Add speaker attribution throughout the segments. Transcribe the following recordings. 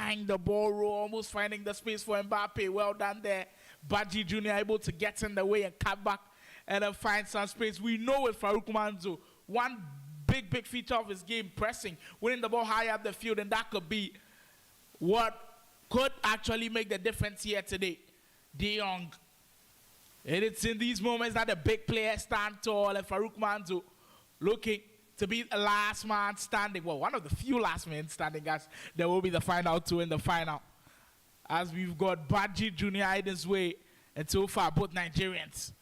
Speaker 1: find the ball roll, almost finding the space for Mbappe. Well done there. Badji Jr. able to get in the way and cut back and then find some space. We know with Farouk Manzo, one big feature of his game, pressing, winning the ball high up the field, and that could be what could actually make the difference here today. De Jong. And it's in these moments that the big players stand tall, and Farouk Manzo looking to be the last man standing. Well, one of the few last men standing, as there will be the final two in the final. As we've got Badji Jr. in his way, and so far both Nigerians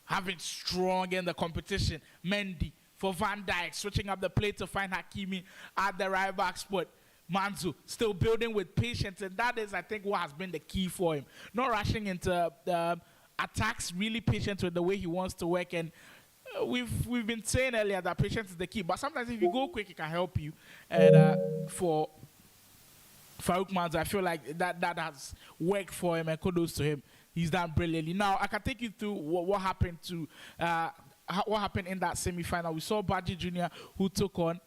Speaker 1: having strong in the competition. Mendy for Van Dijk, switching up the play to find Hakimi at the right back spot. Manzu still building with patience, and that is, I think, what has been the key for him. Not rushing into the attacks, really patient with the way he wants to work. And we've been saying earlier that patience is the key, but sometimes if you go quick, it can help you. And for Farouk Manzo, I feel like that has worked for him, and kudos to him. He's done brilliantly. Now, I can take you through what happened in that semi-final. We saw Badji Jr., who took on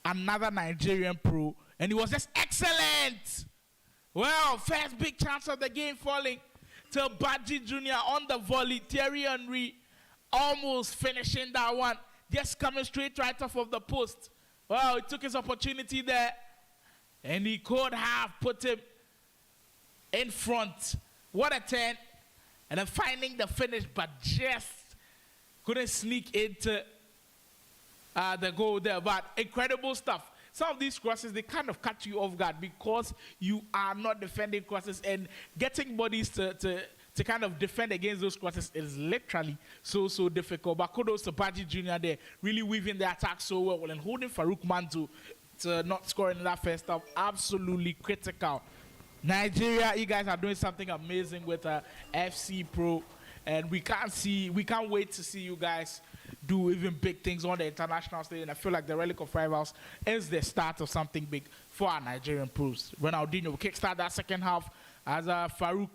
Speaker 1: another Nigerian pro, and he was just excellent. Well, first big chance of the game falling to Badji Jr. on the volley. Thierry Henry almost finishing that one, just coming straight right off of the post. Well, he took his opportunity there, and he could have put him in front. What a turn. And then finding the finish, but just couldn't sneak into the goal there. But incredible stuff. Some of these crosses, they kind of catch you off guard because you are not defending crosses, and getting bodies to kind of defend against those crosses is literally so difficult. But kudos to Badji Jr. there, really weaving the attack so well and holding Farouk Manzo to not score in that first half. Absolutely critical. Nigeria, you guys are doing something amazing with FC Pro, and we can't wait to see you guys do even big things on the international stage. And I feel like the Relic of Rivals is the start of something big for our Nigerian pros. Ronaldinho will kickstart that second half as Farouk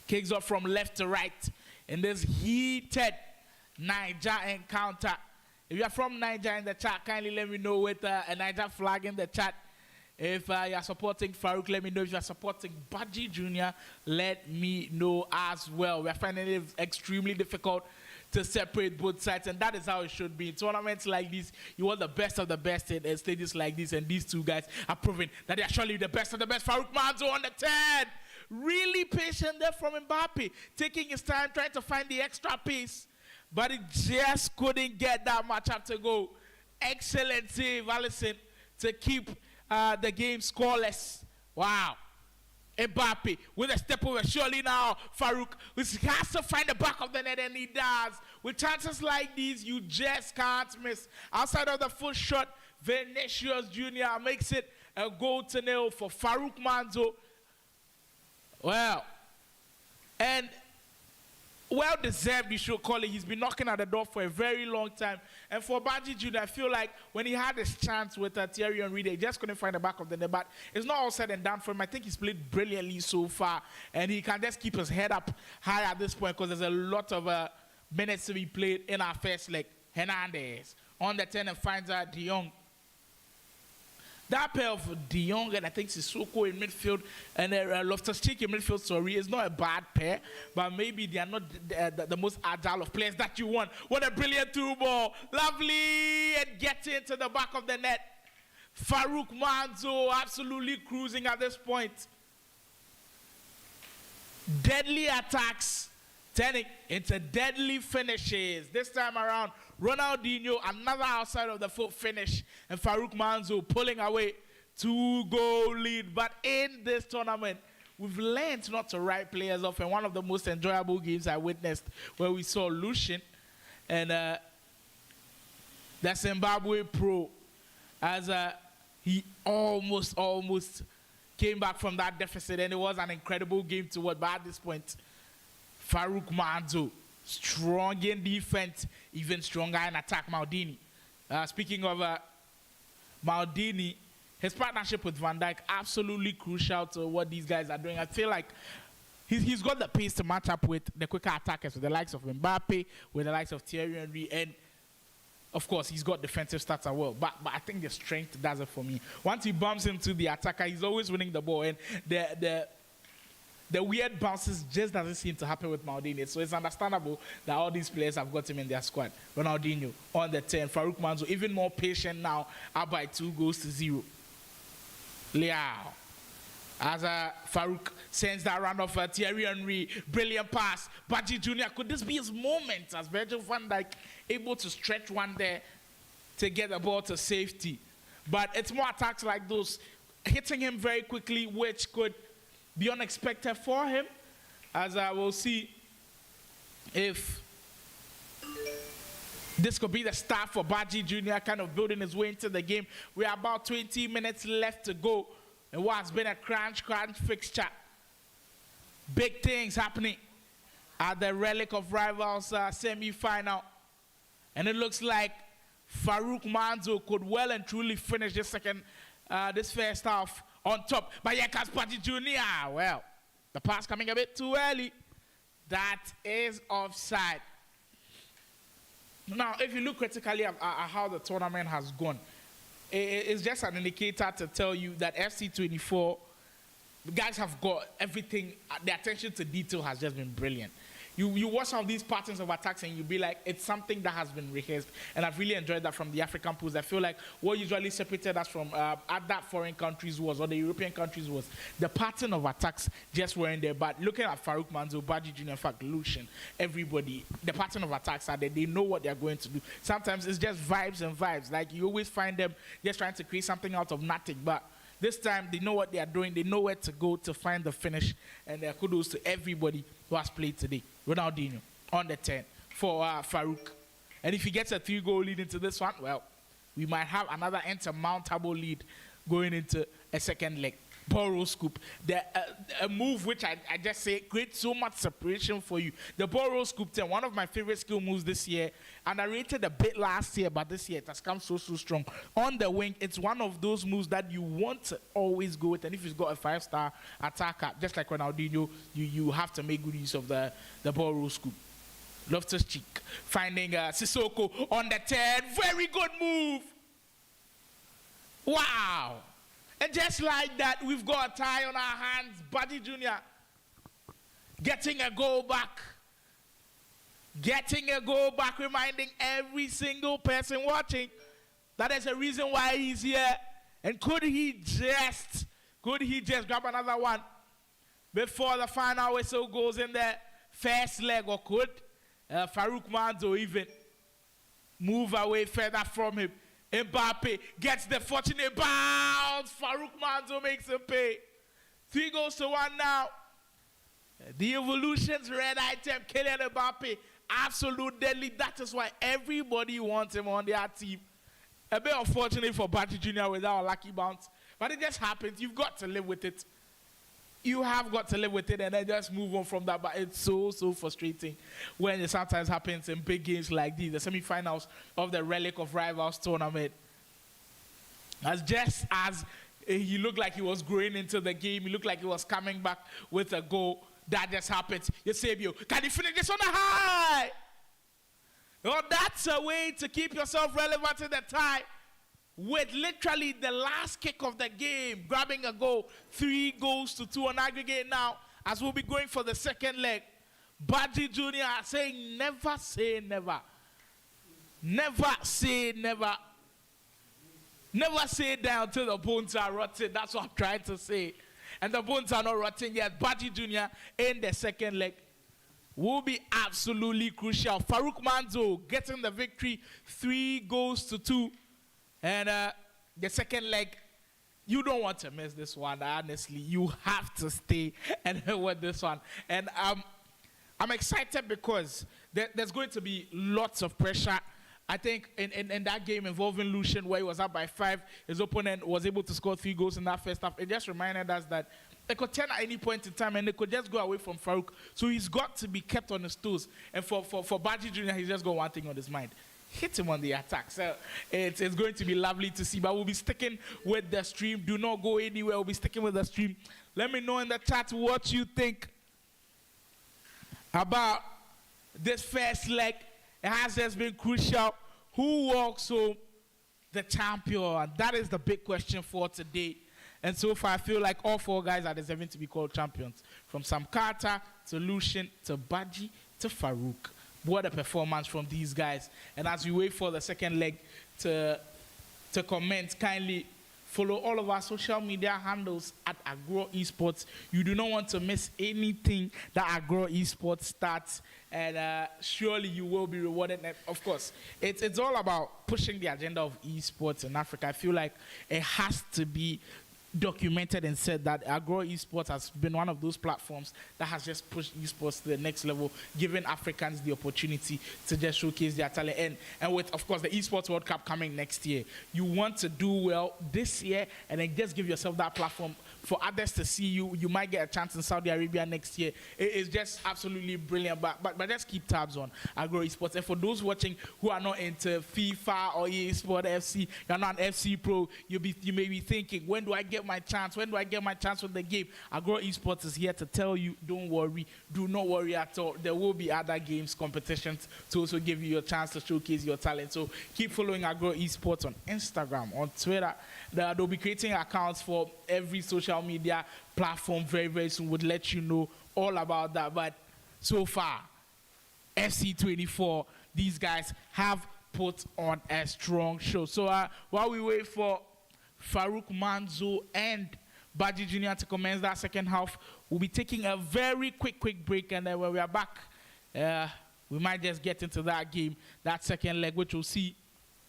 Speaker 1: kicks off from left to right in this heated Niger encounter. If you are from Niger in the chat, kindly let me know with a Niger flag in the chat. If you are supporting Farouk, let me know. If you are supporting Badji Jr., let me know as well. We are finding it extremely difficult to separate both sides, and that is how it should be. In tournaments like this, you want the best of the best in stages like this, and these two guys are proving that they are surely the best of the best. Farouk Manzo on the 10. Really patient there from Mbappe, taking his time, trying to find the extra pace, but he just couldn't get that much up to go. Excellent save, Alisson, to keep the game scoreless. Wow. Mbappe with a step over. Surely now Farouk has to find the back of the net, and he does. With chances like these, you just can't miss. Outside of the full shot, Vinicius Jr. makes it a 0-0 for Farouk Manzo. Well, and well-deserved, you should call it. He's been knocking at the door for a very long time. And for Badji Jr., I feel like when he had his chance with Thierry Henry, he just couldn't find the back of the net. But it's not all said and done for him. I think he's played brilliantly so far. And he can just keep his head up high at this point because there's a lot of minutes to be played in our first leg. Hernandez on the 10 and finds De Jong. That pair of De Jong and I think Sissoko in midfield and Loftus-Cheek in midfield, sorry, is not a bad pair, but maybe they are not the most agile of players that you want. What a brilliant through ball. Lovely, and get into the back of the net. Farouk Manzo absolutely cruising at this point. Deadly attacks turning into deadly finishes. This time around, Ronaldinho, another outside of the foot finish, and Farouk Manzo pulling away 2-goal lead. But in this tournament, we've learned not to write players off, and one of the most enjoyable games I witnessed where we saw Lucien and the Zimbabwe pro as he almost came back from that deficit, and it was an incredible game to watch. But at this point, Farouk Manzo, strong in defense, even stronger in attack. Maldini. Speaking of Maldini, his partnership with Van Dijk, absolutely crucial to what these guys are doing. I feel like he's got the pace to match up with the quicker attackers, with the likes of Mbappe, with the likes of Thierry Henry. And Of course, he's got defensive stats as well, but I think the strength does it for me. Once he bumps into the attacker, he's always winning the ball, and the weird bounces just doesn't seem to happen with Maldini. So it's understandable that all these players have got him in their squad. Ronaldinho on the 10, Farouk Manzo even more patient now, up by 2-0. Leao. As Farouk sends that round of Thierry Henry, brilliant pass. Badji Jr., could this be his moment as Virgil van Dijk able to stretch one there to get the ball to safety? But it's more attacks like those, hitting him very quickly, which could be unexpected for him, as we'll see if this could be the start for Badji Jr. kind of building his way into the game. We are about 20 minutes left to go. And what has been a crunch fixture. Big things happening at the Relic of Rivals semi-final. And it looks like Farouk Manzo could well and truly finish this first half on top. But here comes Badji Jr. Well, the pass coming a bit too early. That is offside. Now, if you look critically at how the tournament has gone, it's just an indicator to tell you that FC24, the guys have got everything. The attention to detail has just been brilliant. You watch some of these patterns of attacks and you'll be like, it's something that has been rehearsed. And I've really enjoyed that from the African pools. I feel like what usually separated us from other foreign countries was, or the European countries was, the pattern of attacks just weren't there. But looking at Farouk Manzo, Badji Jr., in fact, Lucian, everybody, the pattern of attacks are there. They know what they're going to do. Sometimes it's just vibes and vibes. Like, you always find them just trying to create something out of nothing. But this time, they know what they are doing. They know where to go to find the finish. And kudos to everybody who has played today. Ronaldinho on the 10 for Farouk. And if he gets a 3-goal lead into this one, well, we might have another insurmountable lead going into a second leg. Ball scoop. A move which I just say creates so much separation for you. The ball scoop 10, one of my favorite skill moves this year. And I rated a bit last year, but this year it has come so strong. On the wing, it's one of those moves that you want to always go with. And if he's got a 5-star attacker, just like Ronaldinho, you have to make good use of the ball scoop. Loftus Cheek finding Sissoko on the 10. Very good move. Wow. And just like that, we've got a tie on our hands. Badji Jr. getting a goal back. Getting a goal back, reminding every single person watching that there's a reason why he's here. And could he just grab another one before the final whistle goes in the first leg? Or could Farouk Manzo even move away further from him? Mbappe gets the fortunate bounce. Farouk Manzo makes him pay. 3-1 now. The Evolution's red item, Kylian Mbappe, absolute deadly. That is why everybody wants him on their team. A bit unfortunate for Badji Jr. without a lucky bounce. But it just happens. You've got to live with it. You have got to live with it and then just move on from that. But it's so frustrating when it sometimes happens in big games like these, the semi-finals of the Relic of Rivals tournament. Just as he looked like he was growing into the game, he looked like he was coming back with a goal, that just happens. Eusebio, can you finish this on a high? Oh, that's a way to keep yourself relevant in the tie. With literally the last kick of the game, grabbing a goal, 3-2 on aggregate now, as we'll be going for the second leg. Badji Jr. saying never say never. Never say never. Never say that until the bones are rotting. That's what I'm trying to say. And the bones are not rotting yet. Badji Jr. in the second leg will be absolutely crucial. Farouk Manzo getting the victory, 3-2. And the second leg, you don't want to miss this one, honestly. You have to stay and with this one. And I'm excited because there's going to be lots of pressure. I think in that game involving Lucian, where he was up by 5, his opponent was able to score 3 goals in that first half. It just reminded us that it could turn at any point in time and they could just go away from Farouk. So he's got to be kept on his toes. And for Badji Jr., he's just got one thing on his mind. Hit him on the attack. So it's going to be lovely to see. But we'll be sticking with the stream. Do not go anywhere. We'll be sticking with the stream. Let me know in the chat what you think about this first leg. It has just been crucial. who walks home the champion? That is the big question for today. And so far, I feel like all 4 guys are deserving to be called champions. From Sam Carter to Lucian to Badji to Farouk. What a performance from these guys. And as we wait for the second leg to comment, kindly follow all of our social media handles at Agoro Esports. You do not want to miss anything that Agoro Esports starts. And surely you will be rewarded. And of course, it's all about pushing the agenda of esports in Africa. I feel like it has to be documented and said that Agoro Esports has been one of those platforms that has just pushed esports to the next level, giving Africans the opportunity to just showcase their talent. And with, of course, the Esports World Cup coming next year, you want to do well this year and then just give yourself that platform for others to see you. You might get a chance in Saudi Arabia next year. It's just absolutely brilliant. But just keep tabs on Agoro Esports. And for those watching who are not into FIFA or EA Sport FC, you're not an FC pro, you may be thinking, when do I get my chance? When do I get my chance with the game? Agoro Esports is here to tell you, don't worry. Do not worry at all. There will be other games, competitions to also give you a chance to showcase your talent. So keep following Agoro Esports on Instagram, on Twitter. They'll be creating accounts for every social media platform very, very soon. Would let you know all about that. But so far, FC24, these guys have put on a strong show. So while we wait for Farouk Manzo and Badji Jr. to commence that second half, we'll be taking a very quick break. And then when we are back, we might just get into that game, that second leg, which we'll see.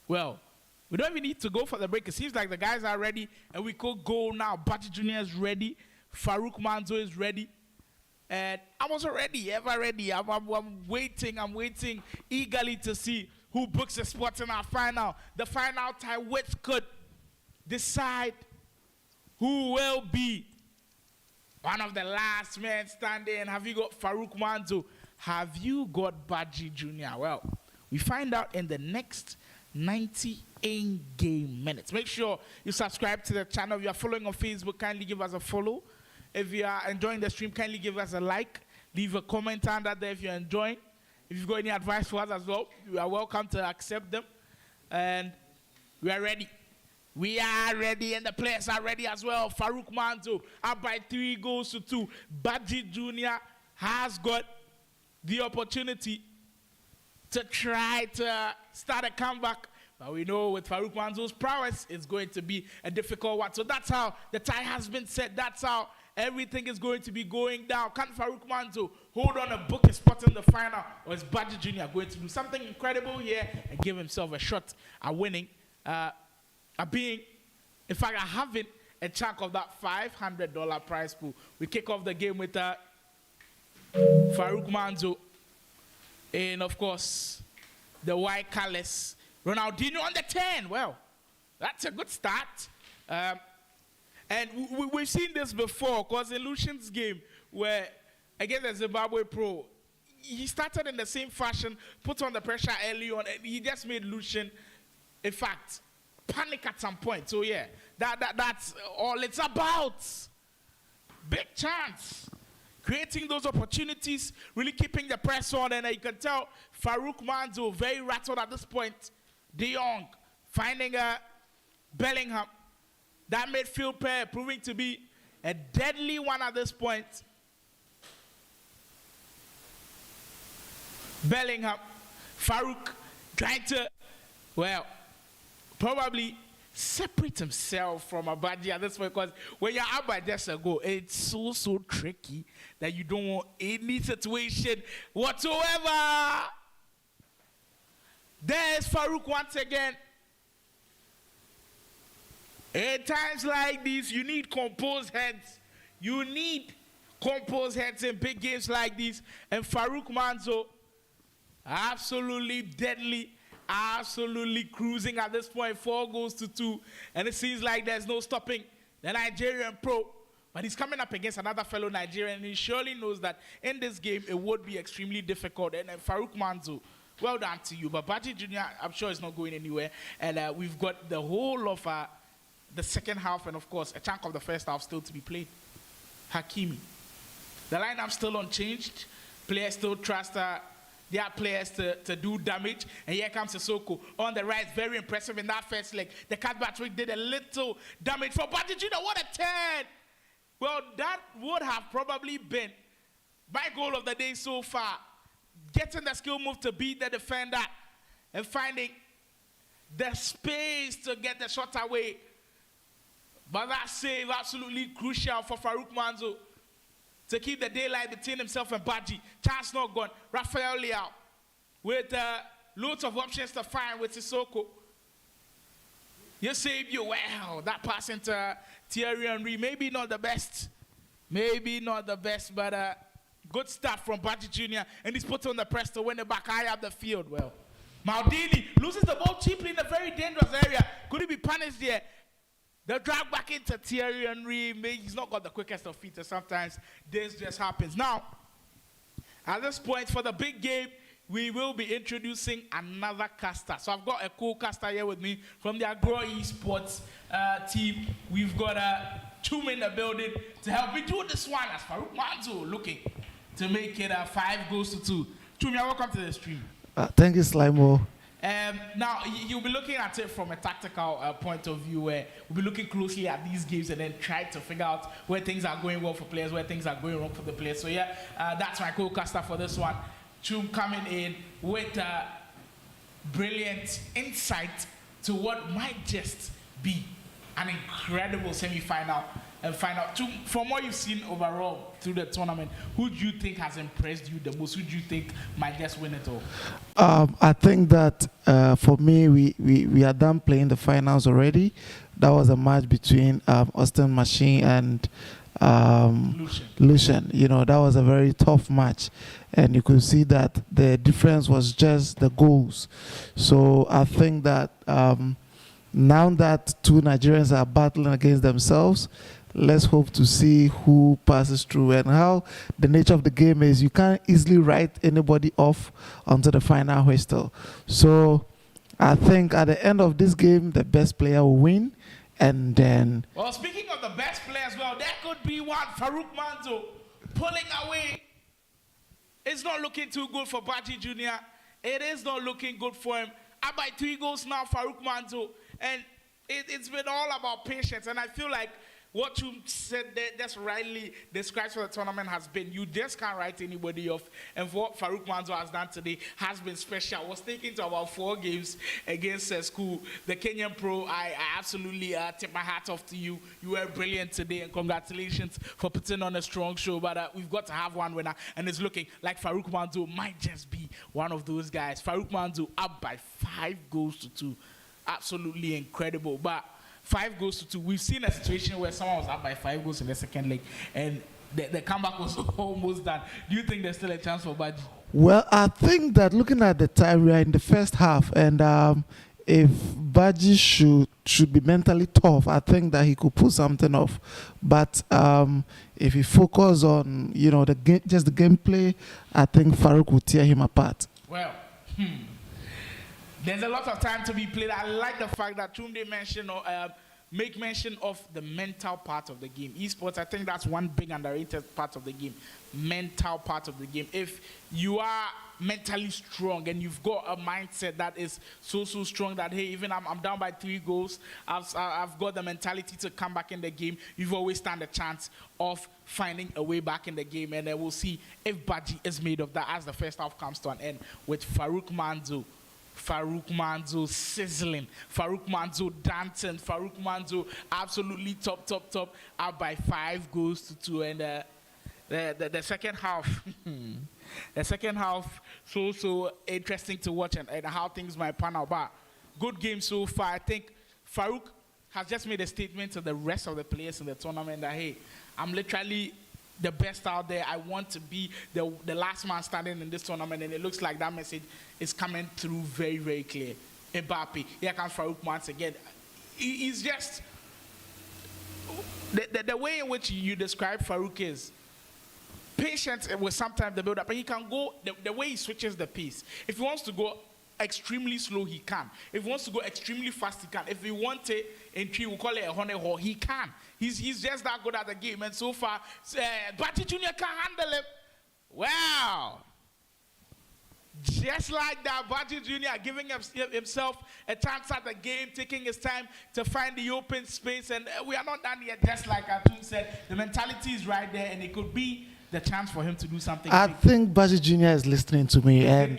Speaker 1: Well, we don't even need to go for the break. It seems like the guys are ready, and we could go now. Badji Jr. is ready. Farouk Manzo is ready. And I'm also ready, ever ready. I'm waiting eagerly to see who books a spot in our final. The final tie, which could decide who will be one of the last men standing. Have you got Farouk Manzo? Have you got Badji Jr.? Well, we find out in the next 90 in-game minutes. Make sure you subscribe to the channel. If you are following on Facebook, kindly give us a follow. If you are enjoying the stream, kindly give us a like. Leave a comment under there if you're enjoying. If you've got any advice for us as well, you are welcome to accept them. And we are ready. We are ready, and the players are ready as well. Farouk Manzo up by 3-2. Badji Jr. has got the opportunity to try to start a comeback. But we know with Farouk Manzo's prowess, it's going to be a difficult one. So that's how the tie has been set. That's how everything is going to be going down. Can Farouk Manzo hold on and book a spot in the final? Or is Badji Jr. going to do something incredible here and give himself a shot at winning? Being, in fact, having a chunk of that $500 prize pool. We kick off the game with Farouk Manzo. And, of course, the white colors. Ronaldinho on the 10. Well, that's a good start. And we've seen this before, because in Lucian's game, where against the Zimbabwe Pro, he started in the same fashion, put on the pressure early on, and he just made Lucian, in fact, panic at some point. So yeah, that's all it's about. Big chance. Creating those opportunities, really keeping the press on, and you can tell Farouk Manzo very rattled at this point. De Jong finding Bellingham. That midfield pair proving to be a deadly one at this point. Bellingham, Farouk trying to, well, probably separate himself from Badji at this point, because when you're up by just a goal, it's so tricky that you don't want any situation whatsoever. There's Farouk once again. In times like these, you need composed heads. You need composed heads in big games like these. And Farouk Manzo, absolutely deadly, absolutely cruising at this point, 4-2. And it seems like there's no stopping the Nigerian pro. But he's coming up against another fellow Nigerian, and he surely knows that in this game, it would be extremely difficult. And Farouk Manzo, well done to you. But Badji Jr., I'm sure it's not going anywhere. And we've got the whole of the second half, and of course, a chunk of the first half still to be played. Hakimi. The lineup still unchanged. Players still trust their players to do damage. And here comes Sissoko on the right. Very impressive in that first leg. The cutback trick did a little damage for Badji Junior. What a turn! Well, that would have probably been my goal of the day so far. Getting the skill move to beat the defender and finding the space to get the shot away. But that save absolutely crucial for Farouk Manzo to keep the daylight between himself and Badji. Chance not gone. Rafael Leao with loads of options to find with Sissoko. You saved you well. That pass into Thierry Henry. Maybe not the best. Maybe not the best, but good start from Badji Jr. And he's put on the press to win it back high up the field. Well, Maldini loses the ball cheaply in a very dangerous area. Could he be punished there? The drag back into Thierry Henry. He's not got the quickest of feet, and sometimes this just happens. Now, at this point, for the big game, we will be introducing another caster. So I've got a co-caster here with me from the Agoro Esports team. We've got Chum in the building to help me do this one as Farouk Manzo looking to make it 5-2. Chum, welcome to the stream.
Speaker 2: Thank you, Slimo.
Speaker 1: Now, you'll be looking at it from a tactical point of view where we'll be looking closely at these games and then try to figure out where things are going well for players, where things are going wrong for the players. So, yeah, that's my co-caster for this one. Chum coming in with brilliant insight to what might just be an incredible semi-final and final. Chum, from what you've seen overall through the tournament, who do you think has impressed you the most? Who do you think might just win it all?
Speaker 2: I think that for me, we are done playing the finals already. That was a match between Austin Machine and Lucian. You know, that was a very tough match, and you could see that the difference was just the goals. So I think that now that two Nigerians are battling against themselves, let's hope to see who passes through. And how the nature of the game is, you can't easily write anybody off onto the final whistle. So I think at the end of this game, the best player will win. And then...
Speaker 1: Well, speaking of the best players, well, there could be one, Farouk Manzo, pulling away. It's not looking too good for Badji Jr. It is not looking good for him. Up by 3 goals now, Farouk Manzo. And it's been all about patience. And I feel like what you said there, that's rightly described for the tournament has been, you just can't write anybody off. And what Farouk Manzo has done today has been special. I was taken to about 4 games against school. The Kenyan pro, I absolutely tip my hat off to you. You were brilliant today, and congratulations for putting on a strong show. But we've got to have one winner, and it's looking like Farouk Manzo might just be one of those guys. Farouk Manzo up by 5-2. Absolutely incredible. But 5-2. We've seen a situation where someone was up by 5 goals in the second leg, and the comeback was almost done. Do you think there's still a chance for Badji?
Speaker 2: Well, I think that looking at the time, we are in the first half, and if Badji should be mentally tough, I think that he could pull something off. But if he focus on, you know, just the gameplay, I think Farouk will tear him apart.
Speaker 1: Well, there's a lot of time to be played. I like the fact that Tunde mentioned or make mention of the mental part of the game. Esports, I think that's one big underrated part of the game. Mental part of the game. If you are mentally strong and you've got a mindset that is so strong that, hey, even I'm down by 3 goals, I've got the mentality to come back in the game, you've always stand a chance of finding a way back in the game. And then we'll see if Badji is made of that as the first half comes to an end with Farouk Manzo sizzling, Farouk Manzo dancing, Farouk Manzo absolutely top, up by 5-2. And the second half, the second half, so interesting to watch and how things might pan out. But good game so far. I think Farouk has just made a statement to the rest of the players in the tournament that, hey, I'm literally the best out there. I want to be the last man standing in this tournament, and it looks like that message is coming through very, very clear. Mbappe, here comes Farouk once again. He's just the way in which you describe Farouk is patience with sometimes the build-up, and he can go the way he switches the pace. If he wants to go extremely slow, he can. If he wants to go extremely fast, he can. If he wants it in tree, we'll call it a honey hole, he can. He's just that good at the game. And so far, Badji Jr. can handle it. Wow. Just like that, Baji Jr. giving himself a chance at the game, taking his time to find the open space. And we are not done yet, just like Atun said. The mentality is right there, and it could be the chance for him to do something.
Speaker 2: I think Baji Jr. is listening to me, and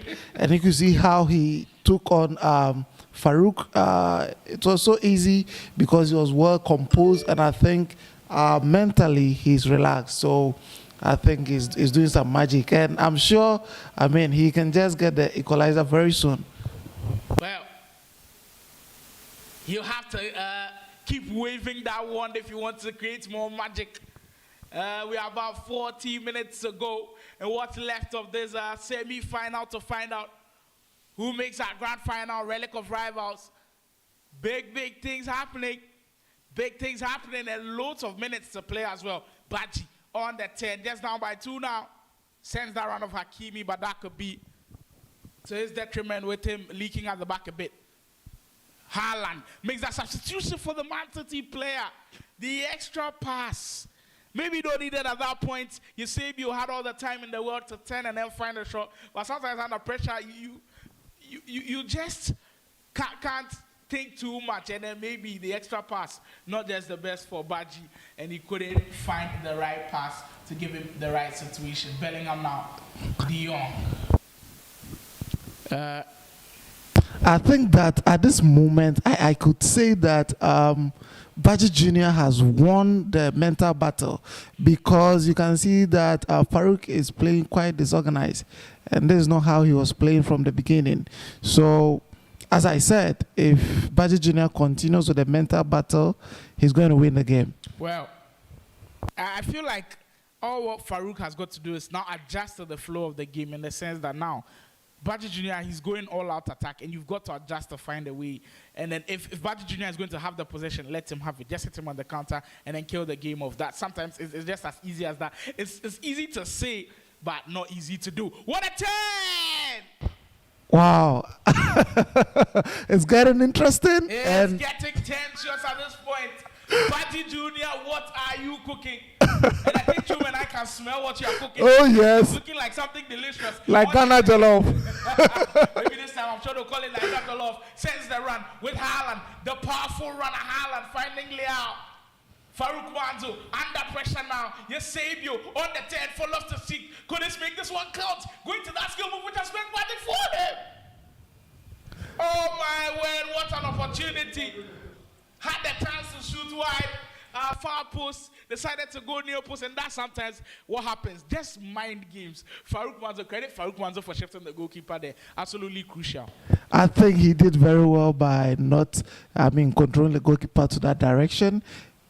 Speaker 2: you can see how he took on Farouk. It was so easy because he was well composed, and I think mentally he's relaxed. So I think he's doing some magic, and I'm sure, I mean, he can just get the equalizer very soon.
Speaker 1: Well, you have to keep waving that wand if you want to create more magic. We have about 40 minutes to go, and what's left of this semi-final to find out who makes our grand final. Relic of rivals. Big things happening. Big things happening, and loads of minutes to play as well. Baji on the 10, just down by 2 now. Sends that run of Hakimi, but that could be to his detriment with him leaking at the back a bit. Haaland makes that substitution for the Man City player. The extra pass. Maybe you don't need it at that point. You say you had all the time in the world to turn and then find a shot. But sometimes under pressure, you just can't think too much, and then maybe the extra pass, not just the best for Baji, and he couldn't find the right pass to give him the right situation. Bellingham now, De Jong.
Speaker 2: I think that at this moment, I could say that Baji Jr. has won the mental battle, because you can see that Farouk is playing quite disorganized, and this is not how he was playing from the beginning. So, as I said, if Baji Jr. continues with the mental battle, he's going to win the game.
Speaker 1: Well, I feel like all what Farouk has got to do is now adjust to the flow of the game, in the sense that now Baji Jr., he's going all out attack, and you've got to adjust to find a way. And then if Baji Jr. is going to have the possession, let him have it. Just hit him on the counter and then kill the game off. That sometimes it's just as easy as that. It's easy to say, but not easy to do. What a 10!
Speaker 2: Wow. It's getting interesting.
Speaker 1: It's getting 10 shots at this point. Baji Jr., what are you cooking? And I think you and I can smell what you're cooking.
Speaker 2: Oh, yes.
Speaker 1: It's looking like something delicious.
Speaker 2: Like Ghana Jollof.
Speaker 1: Maybe this time I'm sure they'll call it like Ghana Jollof. Sends the run with Haaland. The powerful runner Haaland finding Leao. Farouk Manzo under pressure now. Eusebio on the 10 for lost to seek. Could this make this one count? Going to that skill move which has been fighting for him. Oh my word, what an opportunity. Had the chance to shoot wide. Far post, decided to go near post, and that's sometimes what happens. Just mind games. Farouk Manzo, credit Farouk Manzo for shifting the goalkeeper there. Absolutely crucial.
Speaker 2: I think he did very well by not, controlling the goalkeeper to that direction.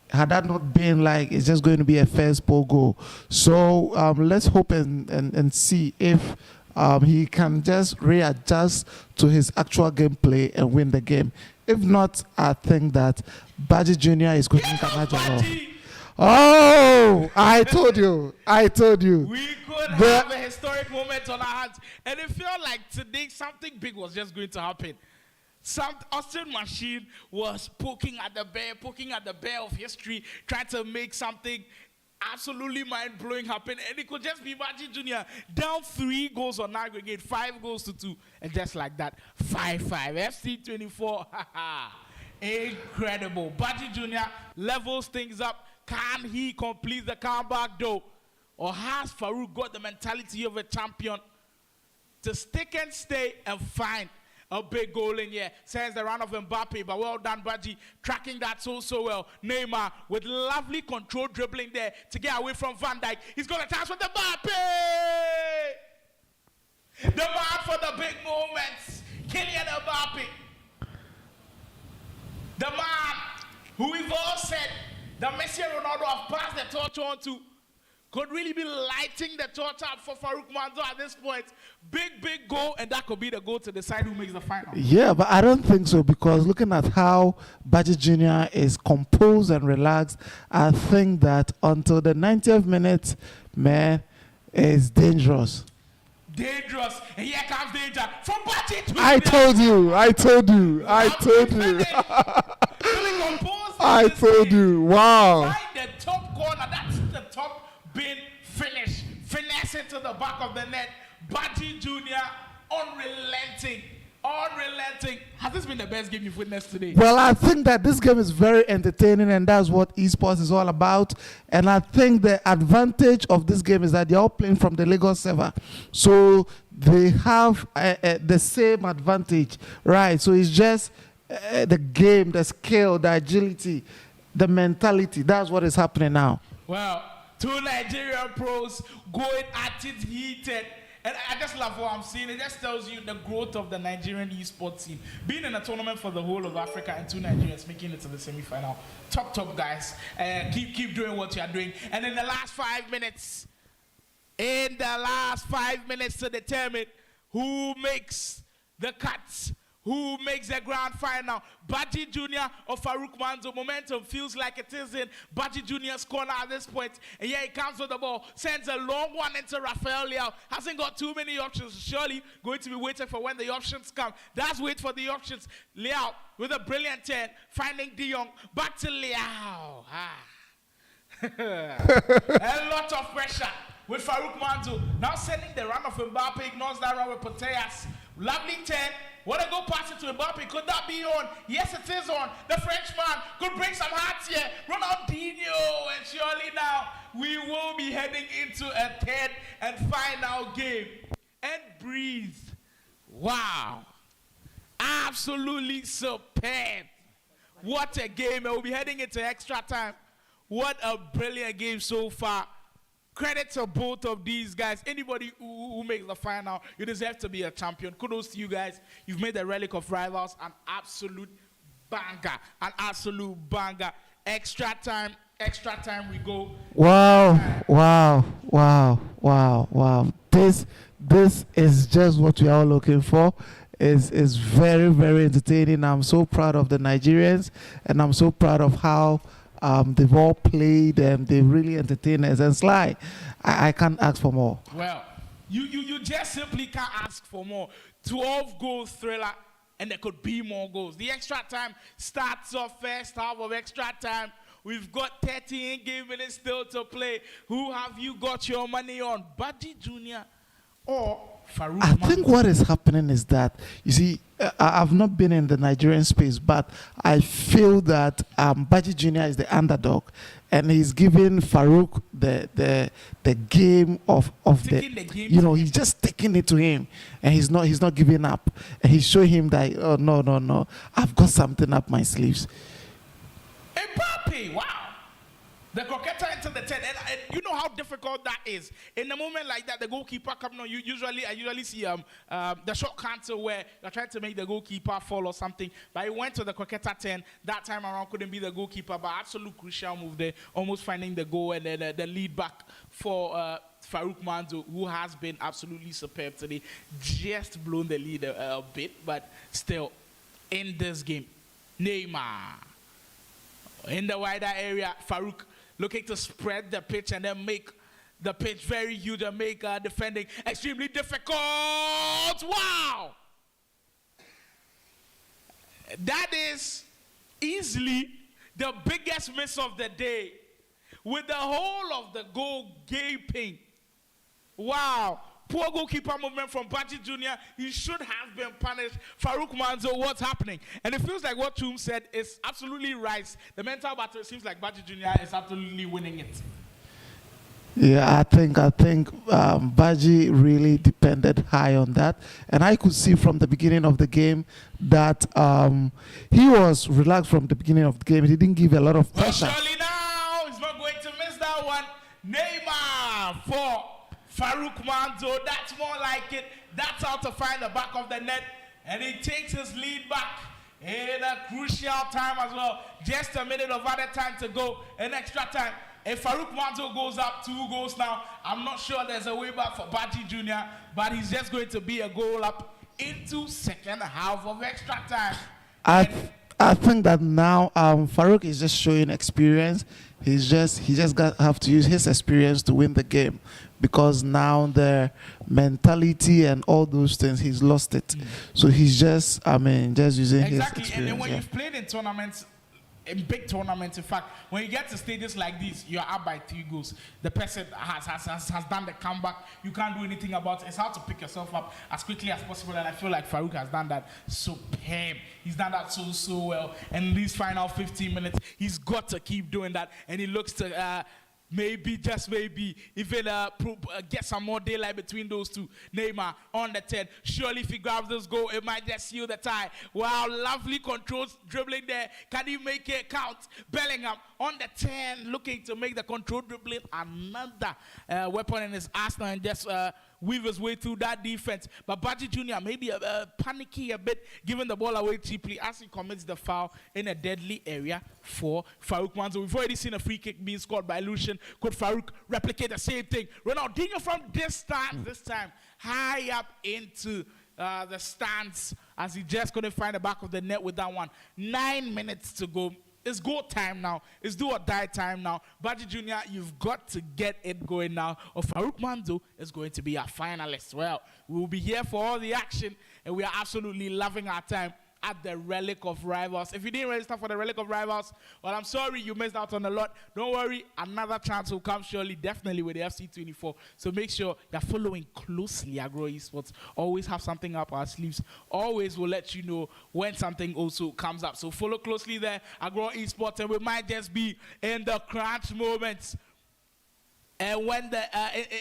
Speaker 2: Had that not been like, it's just going to be a first ball goal. So let's hope and see if he can just readjust to his actual gameplay and win the game. If not, I think that Baji Jr. is going to Ghana. Oh, I told you.
Speaker 1: We could have a historic moment on our hands. And it felt like today something big was just going to happen. Some Austin machine was poking at the bear of history, trying to make something absolutely mind-blowing happen, and it could just be Baji Jr. down 3 goals on aggregate, 5 goals to 2, and just like that, 5-5. FC24, incredible. Baji Jr. levels things up. Can he complete the comeback though? Or has Farouk got the mentality of a champion to stick and stay and find a big goal in here? Sends the run of Mbappe, but well done, Baji, tracking that so well. Neymar with lovely control dribbling there to get away from Van Dijk. He's got a chance with Mbappe! The man for the big moments, Kylian Mbappe. The man who we've all said that Messi and Ronaldo have passed the torch on to, could really be lighting the torch up for Farouk Manzo at this point. Big goal, and that could be the goal to decide who makes the final.
Speaker 2: Yeah, but I don't think so, because looking at how Baji Jr. is composed and relaxed, I think that until the 90th minute, man, is dangerous.
Speaker 1: Dangerous, and here comes danger from Baji Jr.
Speaker 2: I told you.
Speaker 1: I told you, wow. Find the top corner, that's the top bin finish. Finesse it to the back of the net. Baji Jr. unrelenting. Unrelenting. Has this been the best game you've witnessed today?
Speaker 2: Well, I think that this game is very entertaining, and that's what esports is all about. And I think the advantage of this game is that they're all playing from the Lagos server. So they have the same advantage, right? So it's just the game, the skill, the agility, the mentality. That's what is happening now.
Speaker 1: Well, two Nigerian pros going at it heated. And I just love what I'm seeing. It just tells you the growth of the Nigerian esports scene. Being in a tournament for the whole of Africa and two Nigerians making it to the semi-final. Top guys. Keep doing what you are doing. And in the last 5 minutes, to determine who makes the cuts, who makes the grand final, Baji Jr. or Farouk Manzo. Momentum feels like it is in Baji Jr.'s corner at this point. And yeah, he comes with the ball, sends a long one into Rafael Leao. Hasn't got too many options. Surely going to be waiting for when the options come. Does wait for the options. Leao with a brilliant turn, finding De Jong. Back to Leao. A lot of pressure with Farouk Manzo. Now sending the run of Mbappe, ignores that run with Putellas. Lovely turn. Want to go pass it to Mbappe? Could that be on? Yes, it is on. The Frenchman could bring some hearts here. Ronaldinho, and surely now we will be heading into a third and final game. And breathe. Wow. Absolutely superb. What a game. And we'll be heading into extra time. What a brilliant game so far. Credit to both of these guys. Anybody who makes the final, you deserve to be a champion. Kudos to you guys. You've made the Relic of Rivals an absolute banger. An absolute banger. Extra time we go.
Speaker 2: Wow. This is just what we are all looking for. Is very, very entertaining. I'm so proud of the Nigerians, and I'm so proud of how they've all played, and they really entertain us. And Sly, I can't ask for more.
Speaker 1: Well, you just simply can't ask for more. 12-goal thriller, and there could be more goals. The extra time starts off first half of extra time. We've got 30 in-game minutes still to play. Who have you got your money on? Baji Jr. or Farouk
Speaker 2: I think what is happening is that, you see, I've not been in the Nigerian space, but I feel that Baji Jr. is the underdog, and he's giving Farouk the game of the game. You know, he's just taking it to him, and he's not giving up, and he's showing him that, oh, no, I've got something up my sleeves.
Speaker 1: Mbappe, wow. The croqueta into the 10, and you know how difficult that is. In a moment like that, the goalkeeper coming on, I usually see the shot cancel where they're trying to make the goalkeeper fall or something. But he went to the croqueta 10. That time around couldn't be the goalkeeper, but absolute crucial move there, almost finding the goal, and then the lead back for Farouk Manzo, who has been absolutely superb today. Just blown the lead a bit, but still in this game. Neymar in the wider area. Farouk looking to spread the pitch and then make the pitch very huge and make defending extremely difficult. Wow! That is easily the biggest miss of the day, with the whole of the goal gaping. Wow. Poor goalkeeper movement from Baji Jr. He should have been punished. Farouk Manzo, what's happening? And it feels like what Chum said is absolutely right. The mental battle, seems like Baji Jr. is absolutely winning it.
Speaker 2: Yeah, I think Baji really depended high on that. And I could see from the beginning of the game that he was relaxed from the beginning of the game. He didn't give a lot of pressure.
Speaker 1: Well, surely now, he's not going to miss that one. Neymar for Farouk Manzo, that's more like it. That's how to find the back of the net. And he takes his lead back in a crucial time as well. Just a minute of added time to go in extra time. If Farouk Manzo goes up 2 goals now, I'm not sure there's a way back for Baji Jr., but he's just going to be a goal up into second half of extra time.
Speaker 2: I think that now Farouk is just showing experience. He just have to use his experience to win the game, because now the mentality and all those things, he's lost it. So he's just using his experience.
Speaker 1: And then when you've played in tournaments in big tournaments. In fact, when you get to stages like this, you're up by 3 goals. The person has done the comeback. You can't do anything about it. It's how to pick yourself up as quickly as possible, and I feel like Farouk has done that superb. He's done that so well. And in these final 15 minutes, he's got to keep doing that, and he looks to maybe, just maybe, even get some more daylight between those two. Neymar on the 10. Surely if he grabs this goal, it might just seal the tie. Wow, lovely controls dribbling there. Can he make it count? Bellingham on the 10, looking to make the control dribbling another weapon in his arsenal and just weave his way through that defense. But Badji Jr. maybe panicky a bit, giving the ball away cheaply as he commits the foul in a deadly area for Farouk Manzo. We've already seen a free kick being scored by Lucian. Could Farouk replicate the same thing? Ronaldinho from distance, this time high up into the stands as he just couldn't find the back of the net with that one. 9 minutes to go. It's go time now. It's do or die time now. Badji Jr., you've got to get it going now, or Farouk Manzo is going to be our finalist. Well, we will be here for all the action, and we are absolutely loving our time at the Relic of Rivals. If you didn't register for the Relic of Rivals, well, I'm sorry you missed out on a lot. Don't worry, another chance will come surely, definitely with the FC24. So make sure you're following closely Agoro Esports. Always have something up our sleeves. Always will let you know when something also comes up. So follow closely there, Agoro Esports, and we might just be in the crunch moments. And when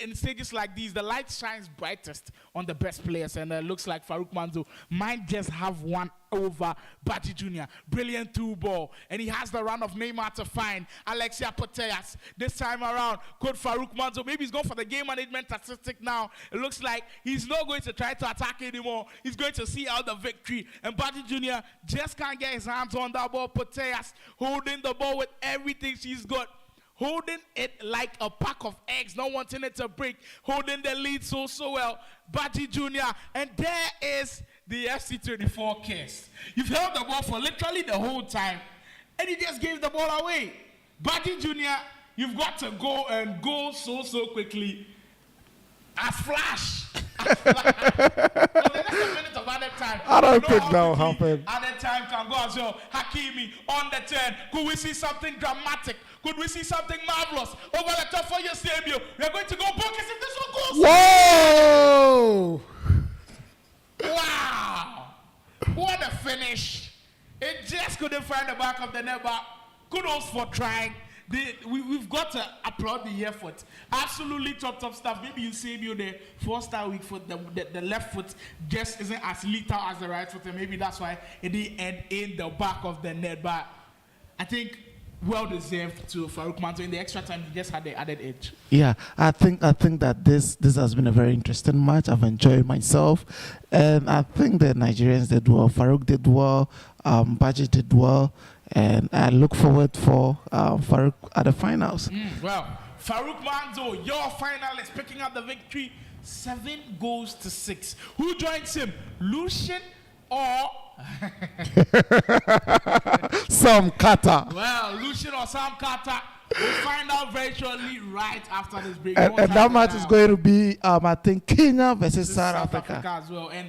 Speaker 1: in stages like these, the light shines brightest on the best players, and it looks like Farouk Manzo might just have one over Badji Jr. Brilliant through ball, and he has the run of Neymar to find Alexia Putellas. This time around, could Farouk Manzo, maybe he's going for the game management statistic now. It looks like he's not going to try to attack anymore. He's going to see out the victory, and Badji Jr. just can't get his hands on that ball. Putellas holding the ball with everything she's got. Holding it like a pack of eggs, not wanting it to break, holding the lead so well. Badji Jr. And there is the FC24 case. You've held the ball for literally the whole time, and you just gave the ball away. Badji Jr., you've got to go and go so quickly. As flash. Well, the next minute of added time.
Speaker 2: I don't think that will happen.
Speaker 1: Added time can go as well. Hakimi on the 10. Could we see something dramatic? Could we see something marvelous? Over the top for your stadium. We are going to go buckets if this one goes.
Speaker 2: Whoa!
Speaker 1: Wow! What a finish. It just couldn't find the back of the net, but kudos for trying. We've got to applaud the effort. Absolutely top stuff. Maybe you say the 4-star weak foot, the left foot just isn't as lethal as the right foot, and maybe that's why it didn't end in the back of the net. But I think well deserved to Farouk Manzo. In the extra time, he just had the added edge.
Speaker 2: Yeah, I think that this has been a very interesting match. I've enjoyed myself, and I think the Nigerians did well. Farouk did well. Badji did well. And I look forward for Farouk at the finals.
Speaker 1: Well, Farouk Manzo, your finalist, picking up the victory, 7-6. Who joins him? Lucian or
Speaker 2: Sam Carter?
Speaker 1: Well, Lucian or Sam Carter. We'll find out very shortly right after this break.
Speaker 2: And that match is going to be, I think, Kenya versus South Africa
Speaker 1: as well. And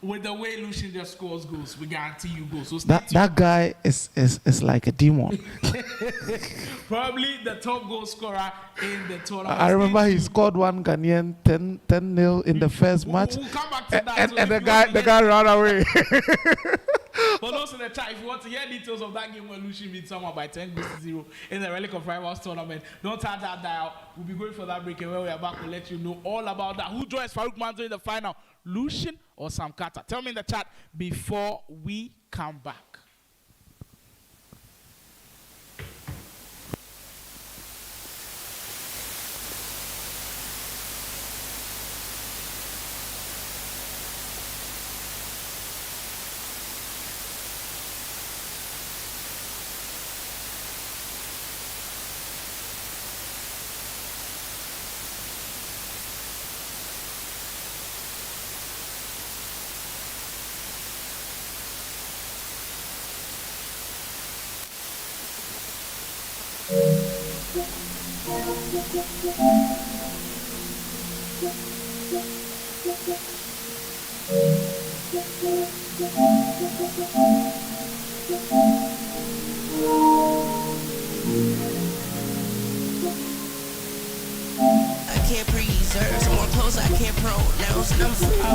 Speaker 1: with the way Lucian just scores goals, we guarantee you goals. So
Speaker 2: that guy is like a demon.
Speaker 1: Probably the top goal scorer in the tournament.
Speaker 2: I remember he scored one Ghanaian 10-0 in the first match.
Speaker 1: We'll come back to that.
Speaker 2: And the guy ran away.
Speaker 1: For those in the chat, if you want to hear details of that game where Lucian beat someone by 10-0 in the Relic of Rivals tournament, don't touch that dial. We'll be going for that break, and when we are back, we'll let you know all about that. Who joins Farouk Manzo in the final? Lucian or Sam Carter? Tell me in the chat before we come back.
Speaker 3: can't preserve. Some more clothes I can't pronounce. And I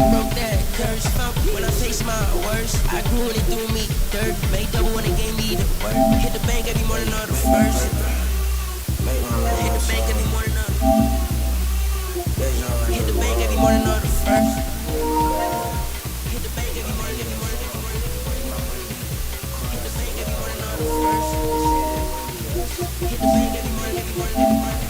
Speaker 3: broke that curse. When I face my worst, I grew and it threw me dirt. Made double when it gave me the work. Hit the bank every morning on the first. Hit the bank every morning on the Hit the bank every morning on the first. Hit the bank every morning, every morning, every morning, every morning. Hit the bank every morning on the first. Hit the bank every morning, every morning, every morning.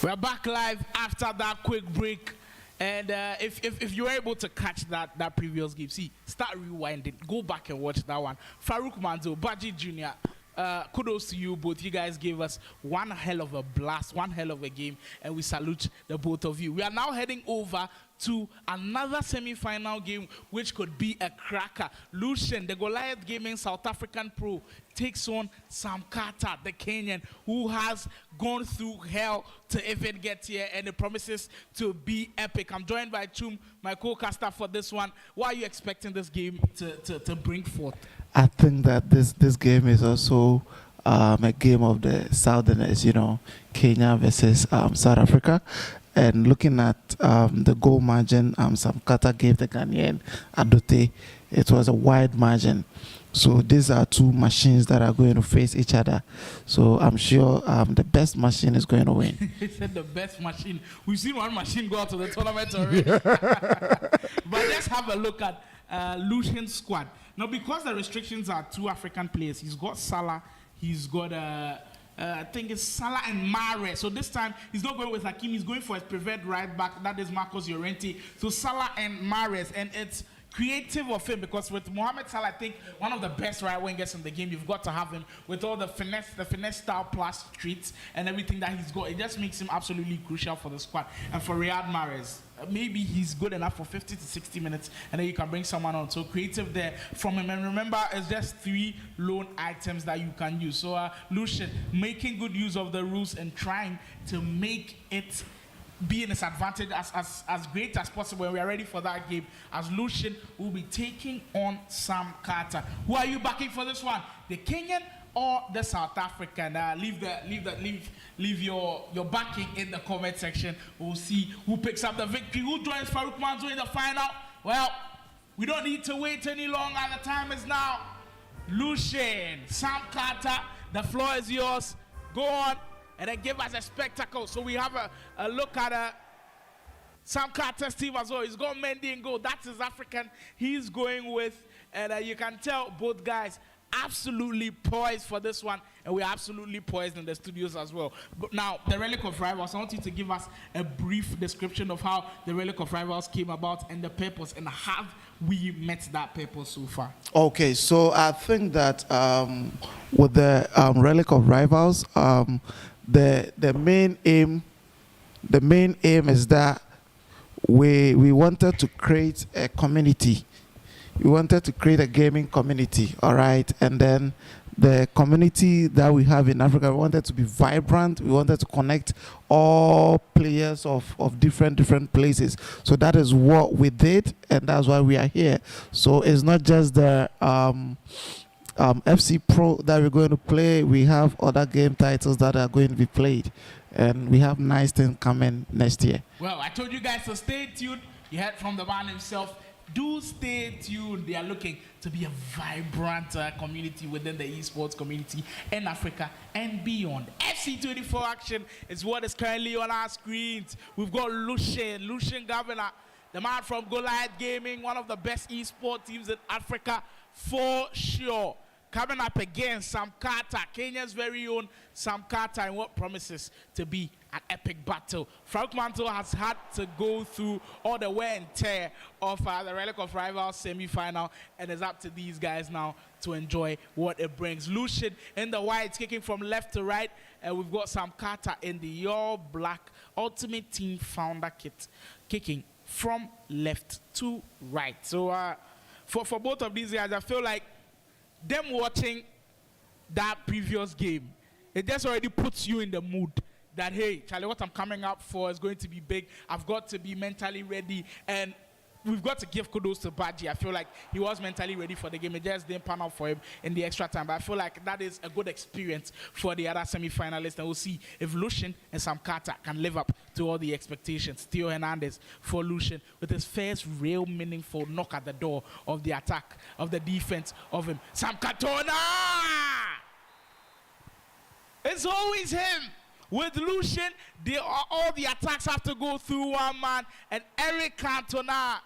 Speaker 1: We're back live after that quick break. And if you were able to catch that previous game, see, start rewinding, go back and watch that one. Farouk Manzo, Baji Jr., kudos to you both. You guys gave us one hell of a blast, one hell of a game, and we salute the both of you. We are now heading over to another semi-final game, which could be a cracker. Lucian, the Goliath Gaming South African pro, takes on Sam Carter, the Kenyan, who has gone through hell to even get here, and it promises to be epic. I'm joined by Chum, my co-caster for this one. What are you expecting this game to bring forth?
Speaker 2: I think that this game is also a game of the Southerners, you know, Kenya versus South Africa. And looking at the goal margin, Sam Carter gave the Ghanaian Adote. It was a wide margin. So these are two machines that are going to face each other. So I'm sure the best machine is going to win.
Speaker 1: He said the best machine. We've seen one machine go out to the tournament already. But let's have a look at Lucian's squad. Now, because the restrictions are two African players, he's got Salah, he's got I think it's Salah and Mahrez. So this time he's not going with Hakim. He's going for his preferred right back. That is Marcos Llorente. So Salah and Mahrez, and it's creative of him because with Mohamed Salah, I think one of the best right wingers in the game. You've got to have him with all the finesse style plus streets and everything that he's got. It just makes him absolutely crucial for the squad. And for Riyad Mahrez, maybe he's good enough for 50 to 60 minutes, and then you can bring someone on. So creative there from him. And remember, it's just 3 loan items that you can use. So Lucien making good use of the rules and trying to make it be in his advantage as great as possible. We are ready for that game as Lucien will be taking on Sam Carter. Who are you backing for this one? The Kenyan or the South African? Leave your backing in the comment section. We'll see who picks up the victory. Who joins Farouk Manzo in the final? Well, we don't need to wait any longer. The time is now. Lucien, Sam Carter, the floor is yours. Go on and then give us a spectacle. So we have a look at Sam Carter's team as well. He's got Mendy in goal. That's his African he's going with. And you can tell both guys absolutely poised for this one, and we're absolutely poised in the studios as well. But now, the Relic of Rivals, I want you to give us a brief description of how the Relic of Rivals came about and the purpose, and have we met that purpose so far?
Speaker 2: Okay, so I think that with the Relic of Rivals, the main aim is that we wanted to create a community. We wanted to create a gaming community, all right? And then the community that we have in Africa, we wanted to be vibrant. We wanted to connect all players of different places. So that is what we did, and that's why we are here. So it's not just the FC Pro that we're going to play. We have other game titles that are going to be played. And we have nice things coming next year.
Speaker 1: Well, I told you guys to stay tuned. You heard from the man himself. Do stay tuned. They are looking to be a vibrant community within the esports community in Africa and beyond. FC24 action is what is currently on our screens. We've got Lucien Governor, the man from Goliath Gaming, one of the best esports teams in Africa for sure. Coming up against Sam Carter, Kenya's very own Sam Carter, and what promises to be an epic battle. Farouk Manzo has had to go through all the wear and tear of the Relic of Rivals semi-final, and it's up to these guys now to enjoy what it brings. Lucien in the whites, kicking from left to right, and we've got Sam Carter in the all-black Ultimate Team Founder kit, kicking from left to right. So for both of these guys, I feel like them watching that previous game, it just already puts you in the mood that, hey, Charlie, what I'm coming up for is going to be big. I've got to be mentally ready. And we've got to give kudos to Badji. I feel like he was mentally ready for the game. It just didn't pan out for him in the extra time. But I feel like that is a good experience for the other semi-finalists. And we'll see if Lucien and Sam Carter can live up to all the expectations. Theo Hernandez for Lucien with his first real meaningful knock at the door of the attack, of the defense of him. Sam Cantona! It's always him. With Lucien, all the attacks have to go through one man. And Eric Cantona,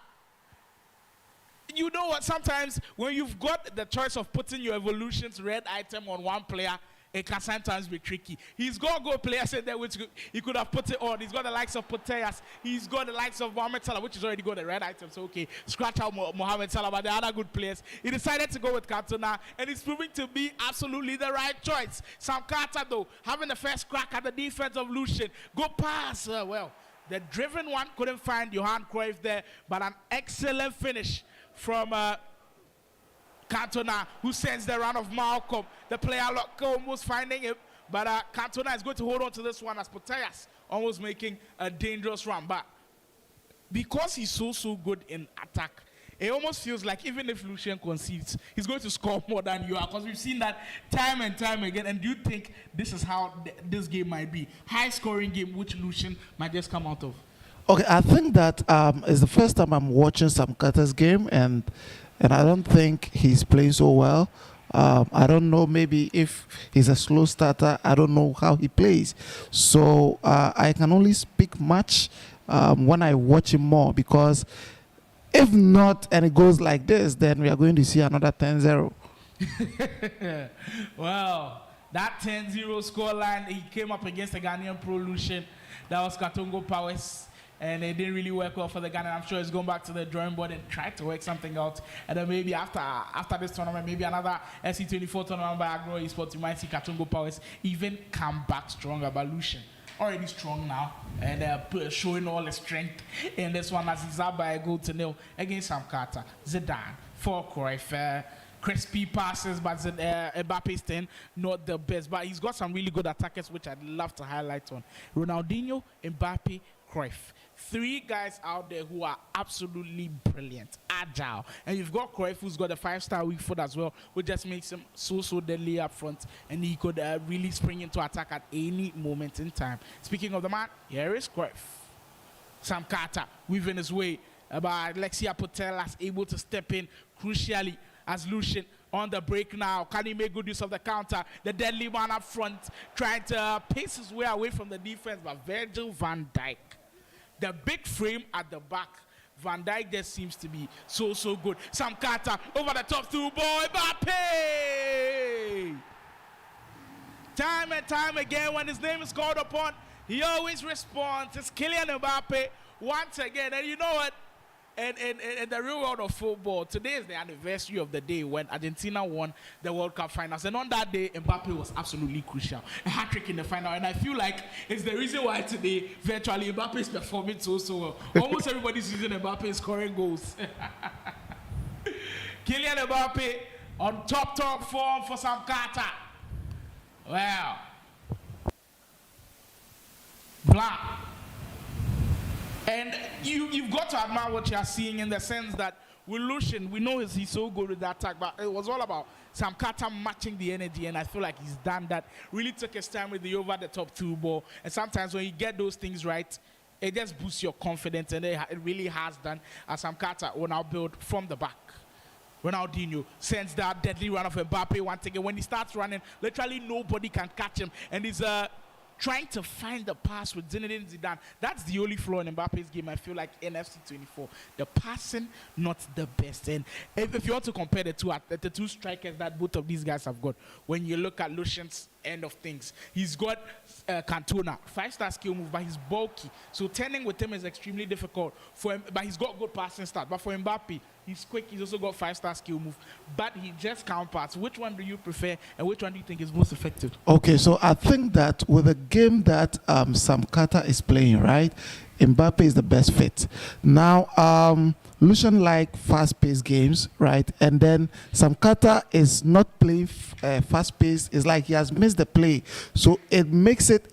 Speaker 1: you know what? Sometimes when you've got the choice of putting your Evolution's red item on one player, it can sometimes be tricky. He's got good players in there which he could have put it on. He's got the likes of Putellas. He's got the likes of Mohamed Salah, which has already got the red item. So, okay, scratch out Mohamed Salah, but the other good players. He decided to go with Cantona, and it's proving to be absolutely the right choice. Sam Carter, though, having the first crack at the defense of Lucien. Good pass. Well, the driven one couldn't find Johan Cruyff there, but an excellent finish from Cantona, who sends the run of Malcolm. The player almost finding him, but Cantona is going to hold on to this one as Putellas almost making a dangerous run. But because he's so good in attack, it almost feels like even if Lucien concedes, he's going to score more than you are, because we've seen that time and time again. And do you think this is how this game might be? High-scoring game, which Lucien might just come out of?
Speaker 2: Okay, I think that it's the first time I'm watching Sam Carter's game, and I don't think he's playing so well. I don't know, maybe if he's a slow starter, I don't know how he plays. So I can only speak much when I watch him more, because if not, and it goes like this, then we are going to see another 10-0.
Speaker 1: Well, That 10-0 scoreline, he came up against the Ghanaian Pro Lucian. That was Katongo Powers. And it didn't really work well for the Ghana. I'm sure he's going back to the drawing board and try to work something out. And then maybe after this tournament, maybe another FC24 tournament by Agoro Esports, you might see Katongo Powers even come back stronger. But Lucian, already strong now, and showing all his strength in this one as he's up by a goal to nil against Sam Carter. Zidane, for Cruyff, crispy passes, but Mbappe's 10, not the best. But he's got some really good attackers, which I'd love to highlight on. Ronaldinho, Mbappe, Cruyff. 3 guys out there who are absolutely brilliant, agile. And you've got Cruyff, who's got a 5-star weak foot as well, which just makes him so deadly up front. And he could really spring into attack at any moment in time. Speaking of the man, here is Cruyff. Sam Carter weaving his way. But Alexia Putellas able to step in crucially as Lucian on the break now. Can he make good use of the counter? The deadly man up front trying to pace his way away from the defense, but Virgil van Dijk. The big frame at the back. Van Dijk just seems to be so good. Sam Carter over the top through ball. Mbappe! Time and time again, when his name is called upon, he always responds. It's Kylian Mbappe once again. And you know what? And the real world of football, today is the anniversary of the day when Argentina won the World Cup finals. And on that day, Mbappe was absolutely crucial. A hat-trick in the final. And I feel like it's the reason why today, virtually, Mbappe is performing so well. Almost everybody's using Mbappe scoring goals. Kylian Mbappe on top form for Sam Carter. Wow. Blanc. And you've got to admire what you're seeing in the sense that with Lucian, we know he's so good with that attack, but it was all about Sam Carter matching the energy, and I feel like he's done that. Really took his time with the over-the-top through ball, and sometimes when you get those things right, it just boosts your confidence, and it really has done. As Sam Carter will now build from the back. Ronaldinho sends that deadly run of Mbappe once again. When he starts running, literally nobody can catch him, and he's trying to find the pass with Zinedine Zidane. That's the only flaw in Mbappe's game, I feel like, in FC24. The passing, not the best. And if you want to compare the two strikers that both of these guys have got, when you look at Lucian's end of things, he's got Cantona, 5-star skill move, but he's bulky. So turning with him is extremely difficult for him, but he's got good passing start. But for Mbappe, he's quick, he's also got 5-star skill move, but he just counterparts. Which one do you prefer, and which one do you think is most effective?
Speaker 2: Okay, so I think that with the game that Sam Carter is playing, right, Mbappe is the best fit. Now, Lucian like fast-paced games, right, and then Sam Carter is not playing fast-paced. It's like he has missed the play, so it makes it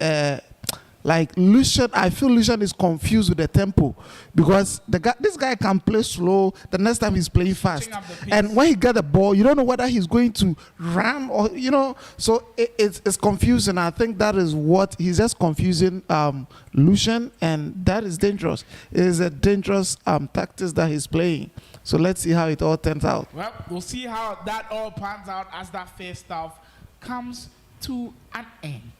Speaker 2: like Lucian, I feel Lucian is confused with the tempo because this guy can play slow. The next time he's playing fast, and when he got the ball, you don't know whether he's going to run or So it's confusing. I think that is what he's just confusing Lucian, and that is dangerous. It is a dangerous tactics that he's playing. So let's see how it all turns out.
Speaker 1: Well, we'll see how that all pans out as that first half comes to an end.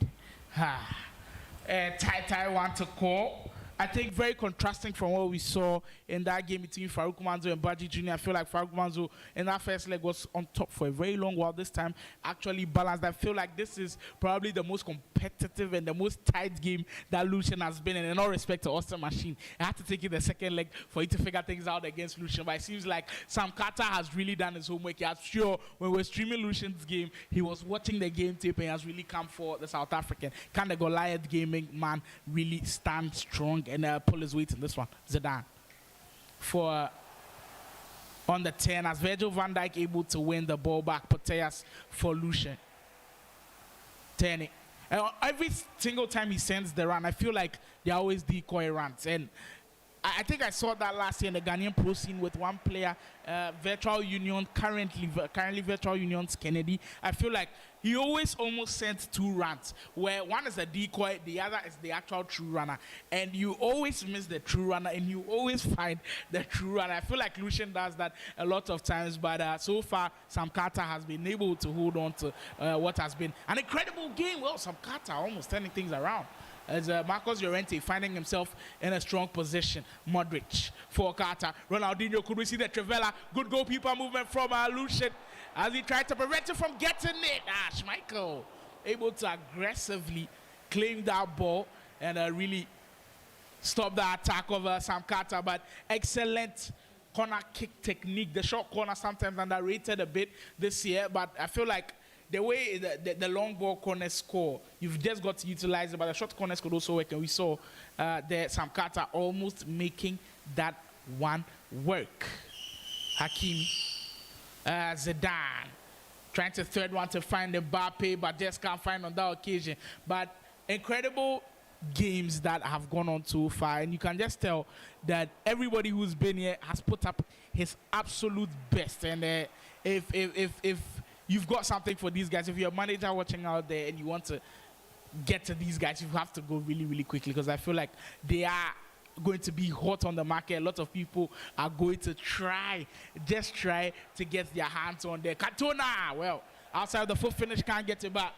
Speaker 1: Tai want to call. I think very contrasting from what we saw in that game between Farouk Manzo and Badji Jr. I feel like Farouk Manzo in that first leg was on top for a very long while. This time actually balanced. I feel like this is probably the most competitive and the most tight game that Lucian has been in all respect to Austin Machine. I had to take it the second leg for you to figure things out against Lucian, but it seems like Sam Carter has really done his homework. I'm sure when we're streaming Lucian's game, he was watching the game tape and has really come for the South African. Can the Goliath gaming man really stand strong and pull his weight in this one? Zidane for on the 10 as Virgil van Dijk able to win the ball back. Putellas for Lucian. Turning. Every single time he sends the run, I feel like they're always decoy runs. And I think I saw that last year in the Ghanaian pro scene with one player, Virtual Union, currently Virtual Union's Kennedy. I feel like he always almost sent 2 runs, where one is a decoy, the other is the actual true runner. And you always miss the true runner, and you always find the true runner. I feel like Lucian does that a lot of times, but so far, Sam Carter has been able to hold on to what has been an incredible game. Well, Sam Carter almost turning things around. As Marcos Llorente finding himself in a strong position. Modric for Carter. Ronaldinho, could we see the Trivela? Good goalkeeper movement from Lucian as he tried to prevent it from getting it. Schmeichel able to aggressively claim that ball and really stop the attack of Sam Carter. But excellent corner kick technique. The short corner sometimes underrated a bit this year, but I feel like the way the long ball corner score, you've just got to utilize it, but the short corners could also work, and we saw Sam Carter almost making that one work. Hakimi, Zidane, trying to third one to find Mbappe, but just can't find on that occasion. But incredible games that have gone on so far, and you can just tell that everybody who's been here has put up his absolute best. And if you've got something for these guys, if you're a manager watching out there and you want to get to these guys, you have to go really, really quickly, because I feel like they are going to be hot on the market. A lot of people are going to try to get their hands on their Cantona. Well, outside the full finish, can't get it back.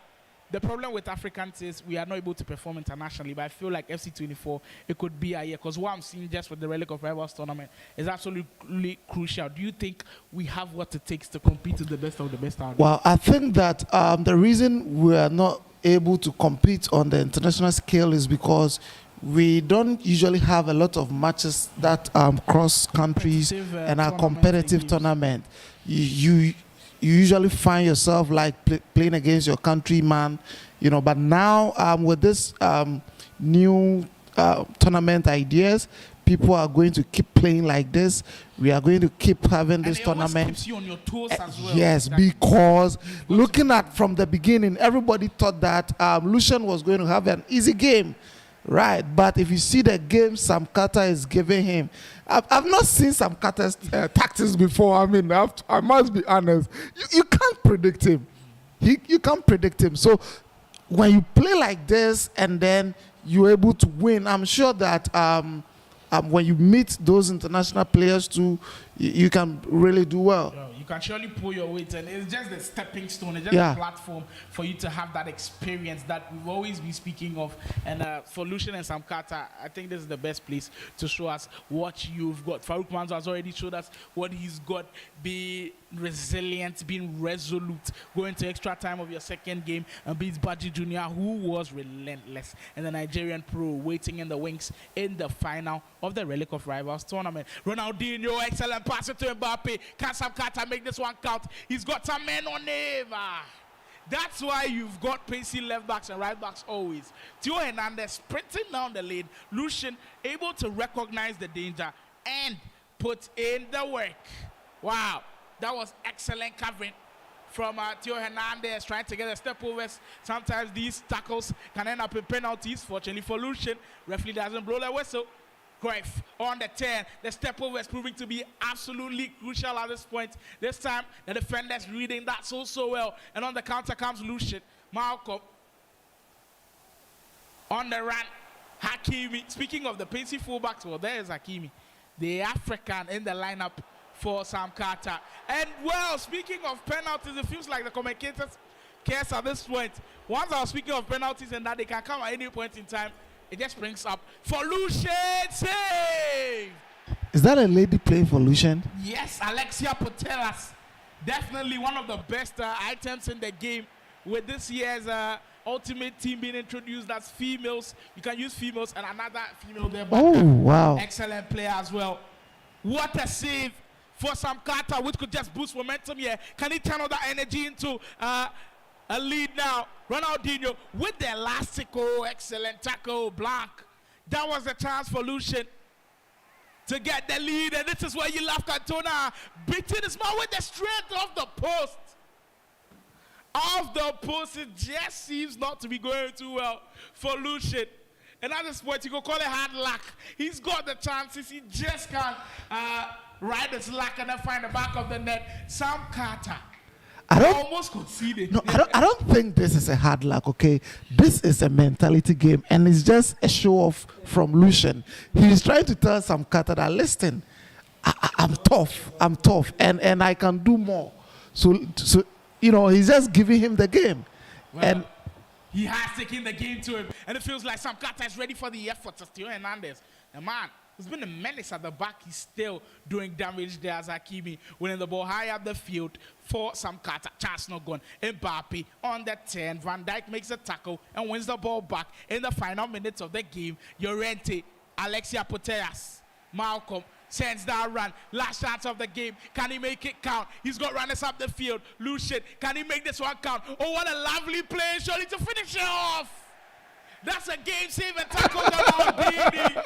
Speaker 1: The problem with Africans is we are not able to perform internationally, but I feel like FC24, it could be a year, because what I'm seeing just with the Relic of Rivals tournament is absolutely crucial. Do you think we have what it takes to compete with the best of the best out there?
Speaker 2: Well, I think that the reason we are not able to compete on the international scale is because we don't usually have a lot of matches that cross countries and are competitive tournament. You usually find yourself like playing against your countryman, you know. But now with this new tournament ideas, people are going to keep playing like this. We are going to keep having this tournament.
Speaker 1: Keeps you on your toes as well.
Speaker 2: Yes, because looking at from the beginning, everybody thought that Lucian was going to have an easy game. Right, but if you see the game Sam Carter is giving him, I've not seen Sam Carter's tactics before. I mean, I must be honest. You can't predict him. You can't predict him. So when you play like this and then you're able to win, I'm sure that when you meet those international players too, you can really do well.
Speaker 1: You can surely pull your weight, and it's just the stepping stone, it's just a platform for you to have that experience that we've always been speaking of. And for Lucian and Sam Carter, I think this is the best place to show us what you've got. Farouk Manzo has already showed us what he's got. Be resilient, being resolute, going to extra time of your second game and beats Badji Jr., who was relentless, and the Nigerian pro waiting in the wings in the final of the Relic of Rivals tournament. Ronaldinho, excellent pass to Mbappe. Can Sam Carter make this one count? He's got some men on him. That's why you've got pacey left backs and right backs always. Theo Hernandez sprinting down the lane. Lucian able to recognize the danger and put in the work. Wow, that was excellent covering from Theo Hernandez, trying to get a step overs. Sometimes these tackles can end up in penalties. Fortunately for Lucian, referee doesn't blow the whistle. Cruyff on the 10. The step over is proving to be absolutely crucial at this point. This time, the defender's reading that so well. And on the counter comes Lucian. Malcolm on the run. Hakimi. Speaking of the pacey fullbacks, well, there is Hakimi, the African in the lineup for Sam Carter. And, well, speaking of penalties, it feels like the commentators cares at this point. Once I was speaking of penalties and that they can come at any point in time, it just brings up for Lucian. Save!
Speaker 2: Is that a lady playing for Lucian?
Speaker 1: Yes, Alexia Putellas. Definitely one of the best items in the game with this year's ultimate team being introduced as females. You can use females and another female there.
Speaker 2: Oh, wow.
Speaker 1: Excellent player as well. What a save for Sam Carter, which could just boost momentum here. Can he channel that energy into a lead now? Ronaldinho with the elastico, excellent tackle, Blanc. That was the chance for Lucian to get the lead, and this is where you left Cantona beating his man with the strength of the post. Off the post, it just seems not to be going too well for Lucian. And at this point, you can call it hard luck. He's got the chances, he just can't ride his luck and then find the back of the net. Sam Carter almost conceded.
Speaker 2: No, I don't think this is a hard luck, okay? This is a mentality game, and it's just a show off from Lucian. He's trying to tell Sam Carter that, listen, I'm tough, and I can do more. So you know, he's just giving him the game.
Speaker 1: Well,
Speaker 2: and
Speaker 1: he has taken the game to him, and it feels like Sam Carter is ready for the effort of Theo Hernandez. The man who's been a menace at the back, he's still doing damage there as Hakimi winning the ball high up the field for Sam Carter. Chance not gone. Mbappe on the 10. Van Dijk makes a tackle and wins the ball back in the final minutes of the game. Llorente, Alexia Putellas, Malcolm sends that run. Last chance of the game. Can he make it count? He's got runners up the field. Lucien, can he make this one count? Oh, what a lovely play. Surely to finish it off. That's a game-saving tackle on Maldini.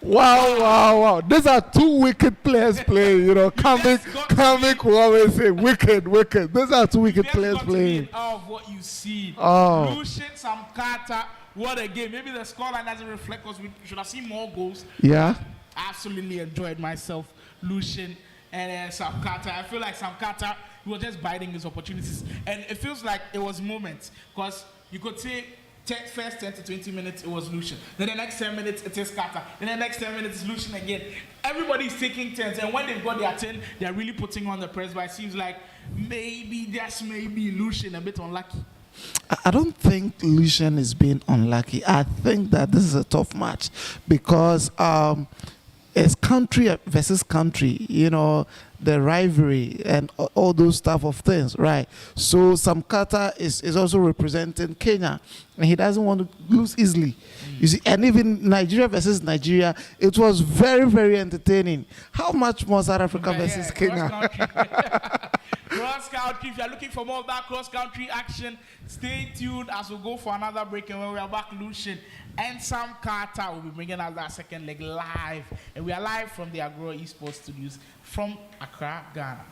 Speaker 2: Wow. These are two wicked players playing, comic will always say wicked. These are two wicked players playing.
Speaker 1: Of what you see.
Speaker 2: Oh.
Speaker 1: Lucien, Sam Carter, what a game. Maybe the scoreline doesn't reflect because we should have seen more goals.
Speaker 2: Yeah.
Speaker 1: I absolutely enjoyed myself, Lucien and Sam Carter. I feel like Sam Carter, he was just biding his opportunities. And it feels like it was moments because you could say first 10 to 20 minutes, it was Lucien. Then the next 10 minutes, it is Carter. Then the next 10 minutes, it's Lucien again. Everybody's taking turns. And when they've got their turn, they're really putting on the press. But it seems like maybe Lucien a bit unlucky.
Speaker 2: I don't think Lucien is being unlucky. I think that this is a tough match because it's country versus country, the rivalry and all those type of things, right? So Sam Carter is also representing Kenya, and he doesn't want to lose easily. You see, and even Nigeria versus Nigeria, it was very, very entertaining. How much more South Africa versus Kenya?
Speaker 1: Cross country. If you're looking for more of that cross country action, stay tuned as we go for another break. And when we are back, Lucien and Sam Carter will be bringing us that second leg live. And we are live from the Agoro Esports Studios from Accra, Ghana.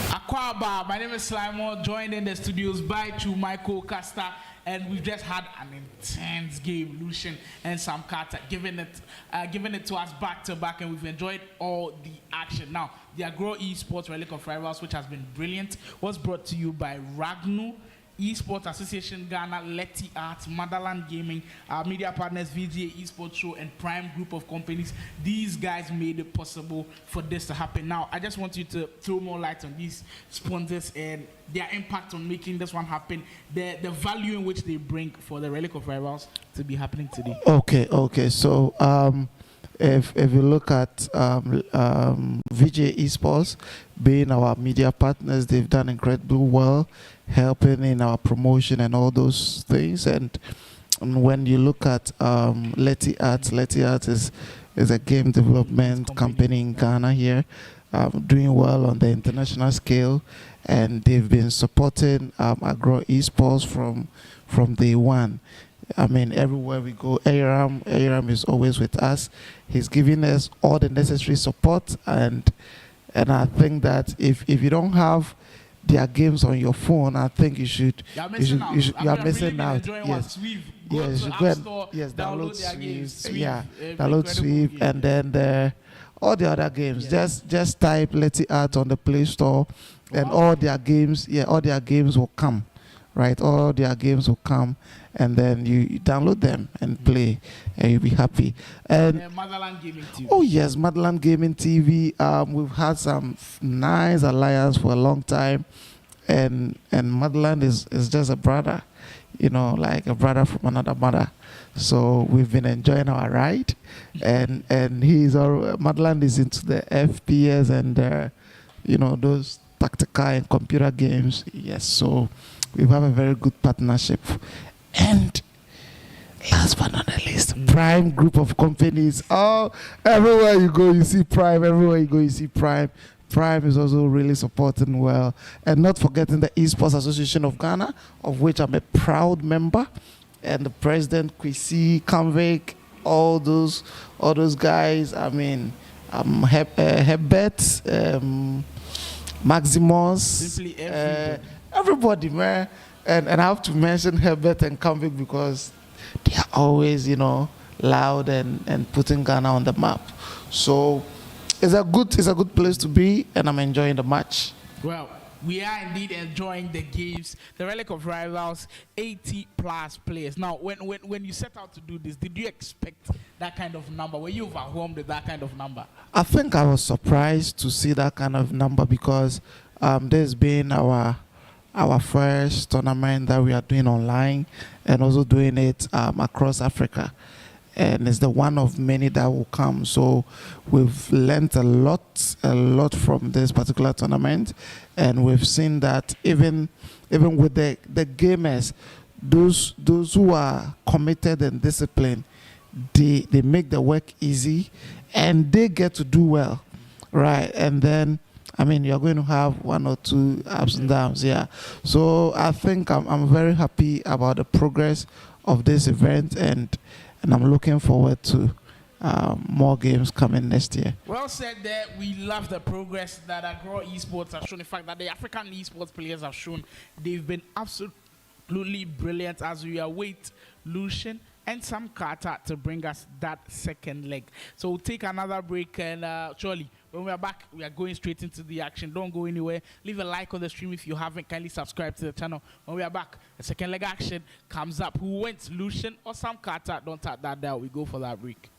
Speaker 1: Akwaba, my name is Slimon, joined in the studios by Michael Casta, and we've just had an intense game, Lucien and Sam Carter, giving it to us back to back, and we've enjoyed all the action. Now, the Agro Esports Relic of Rivals, which has been brilliant, was brought to you by Ragnu, Esports Association Ghana, Letty Arts, Motherland Gaming, our media partners VGA Esports Show, and Prime Group of Companies. These guys made it possible for this to happen. Now, I just want you to throw more light on these sponsors and their impact on making this one happen, the value in which they bring for the Relic of Rivals to be happening today.
Speaker 2: Okay. So, if you look at VJ Esports being our media partners, they've done incredibly well, helping in our promotion and all those things. And when you look at Letty Arts is a game development company in Ghana here, doing well on the international scale, and they've been supporting Agro Esports from day one. I mean, everywhere we go, Aram is always with us. He's giving us all the necessary support, and I think that if you don't have their games on your phone, I think you should.
Speaker 1: You are missing out.
Speaker 2: You are missing out.
Speaker 1: Yes.
Speaker 2: Yes, you go and download Swift. Yeah, download Swift, and then all the other games. Yeah. Just type Let It Out on the Play Store, and all their games. Yeah, all their games will come. Right, all their games will come, and then you download them and play, and you'll be happy. And
Speaker 1: Motherland Gaming TV.
Speaker 2: Oh yes, Motherland Gaming TV. We've had some nice alliance for a long time, and Motherland is just a brother, like a brother from another mother. So we've been enjoying our ride, and Motherland is into the FPS and those tactical and computer games. Yes, so we have a very good partnership. And last but not the least, Prime group of companies. Oh, everywhere you go, you see Prime. Everywhere you go, you see Prime. Prime is also really supporting well. And not forgetting the Esports Association of Ghana, of which I'm a proud member. And the president, Kwesi, Kanvik, all those guys. I mean, Herbert, Maximus.
Speaker 1: Simply
Speaker 2: everybody, man. And I have to mention Herbert and Kanvik because they are always, loud and putting Ghana on the map. So it's a good place to be, and I'm enjoying the match.
Speaker 1: Well, we are indeed enjoying the games. The Relic of Rivals, 80+ players. Now, when you set out to do this, did you expect that kind of number? Were you overwhelmed with that kind of number?
Speaker 2: I think I was surprised to see that kind of number because there's been our first tournament that we are doing online and also doing it across Africa. And it's the one of many that will come. So we've learned a lot from this particular tournament. And we've seen that even with the gamers, those who are committed and disciplined, they make the work easy and they get to do well, right? And then, I mean, you're going to have one or two ups and downs, yeah. So I think I'm very happy about the progress of this event, and I'm looking forward to more games coming next year.
Speaker 1: Well said there. We love the progress that Agoro esports have shown. In fact, that the African esports players have shown. They've been absolutely brilliant as we await Lucian and Sam Carter to bring us that second leg. So we'll take another break, and surely when we are back, we are going straight into the action. Don't go anywhere. Leave a like on the stream if you haven't. Kindly subscribe to the channel. When we are back, the second leg action comes up. Who wins, Lucian or Sam Carter? Don't tap that down. We go for that break.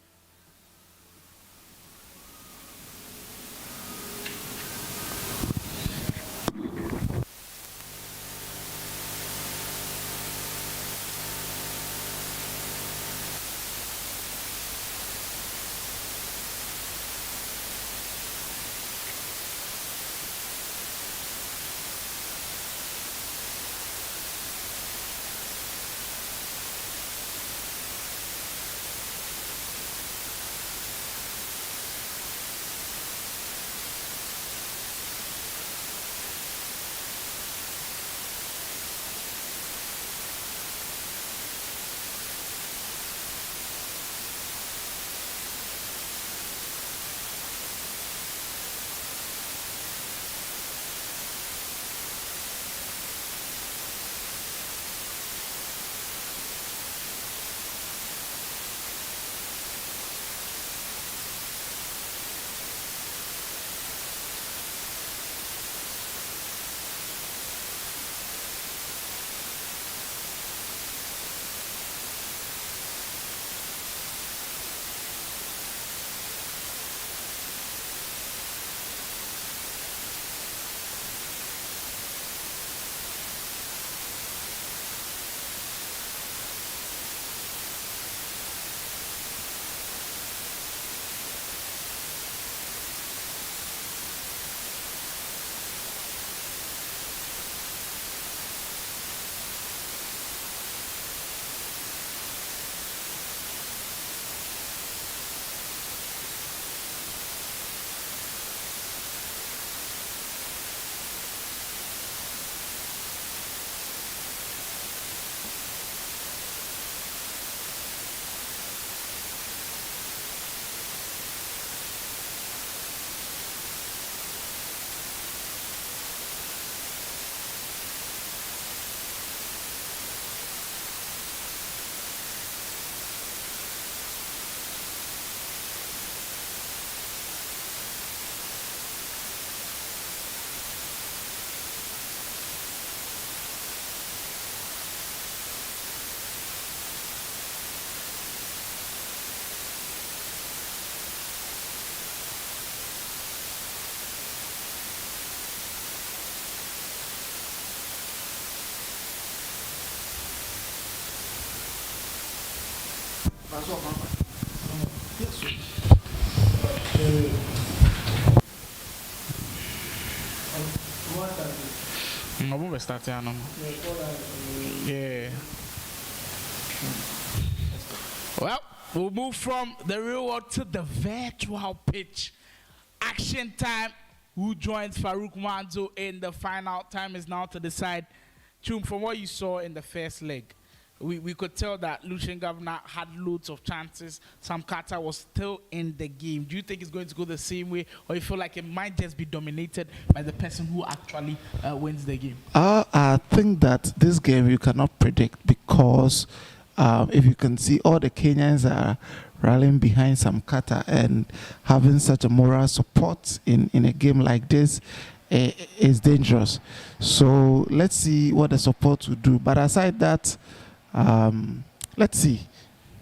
Speaker 1: Yeah. Well, we'll move from the real world to the virtual pitch. Action time. Who joins Farouk Manzo in the final? Time is now to decide. Chum, from what you saw in the first leg, we could tell that Lucian Governor had loads of chances. Sam Carter was still in the game. Do you think it's going to go the same way, or you feel like it might just be dominated by the person who actually wins the game?
Speaker 2: I think that this game you cannot predict because if you can see, all the Kenyans are rallying behind Sam Carter, and having such a moral support in a game like this is dangerous. So let's see what the support will do. But aside that, let's see.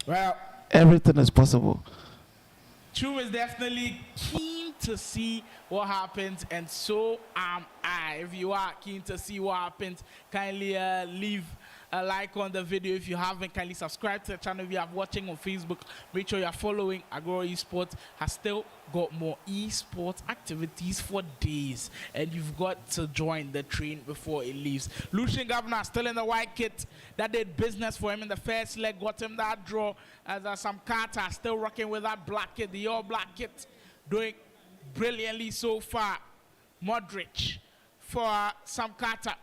Speaker 1: Well,
Speaker 2: everything is possible.
Speaker 1: Chum is definitely keen to see what happens, and so am I. If you are keen to see what happens, kindly leave a like on the video. If you haven't, kindly subscribe to the channel. If you are watching on Facebook, make sure you are following. Agoro Esports has still got more esports activities for days, and you've got to join the train before it leaves. Lucian Governor still in the white kit. That did business for him in the first leg, got him that draw. As Sam Carter still rocking with that black kit, the all black kit, doing brilliantly so far. Modric for Sam Carter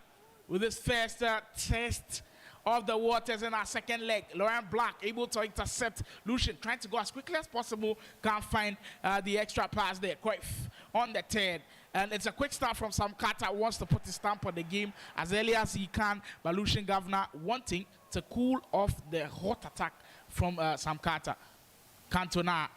Speaker 1: with his first test of the waters in our second leg. Laurent Black able to intercept Lucian, trying to go as quickly as possible. Can't find the extra pass there. Quite on the third. And it's a quick start from Sam Carter. Wants to put his stamp on the game as early as he can. But Lucian Governor wanting to cool off the hot attack from Sam Carter. Cantona.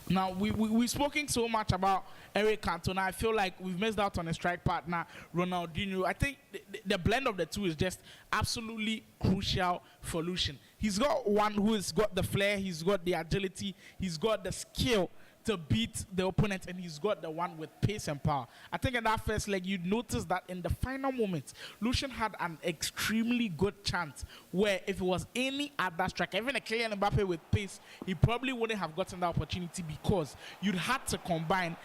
Speaker 1: Now, we've spoken so much about Eric Cantona. I feel like we've missed out on a strike partner, Ronaldinho. I think the blend of the two is just absolutely crucial for Lucian. He's got one who has got the flair, he's got the agility, he's got the skill to beat the opponent, and he's got the one with pace and power. I think in that first leg, you'd notice that in the final moments, Lucian had an extremely good chance where if it was any other striker, even a Kylian Mbappe with pace, he probably wouldn't have gotten that opportunity because you'd had to combine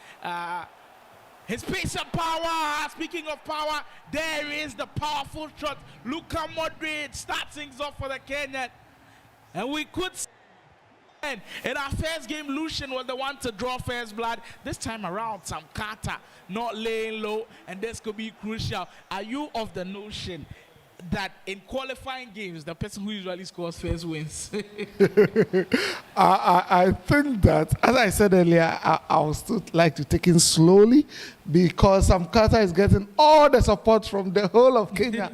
Speaker 1: his pace and power. Speaking of power, there is the powerful shot. Luka Modric starts things off for the Kenyan. And we could see in our first game, Lucian was the one to draw first blood. This time around, Sam Carter not laying low, and this could be crucial. Are you of the notion that in qualifying games, the person who usually scores first wins?
Speaker 2: I think that, as I said earlier, I would still like to take it slowly because Sam Carter is getting all the support from the whole of Kenya,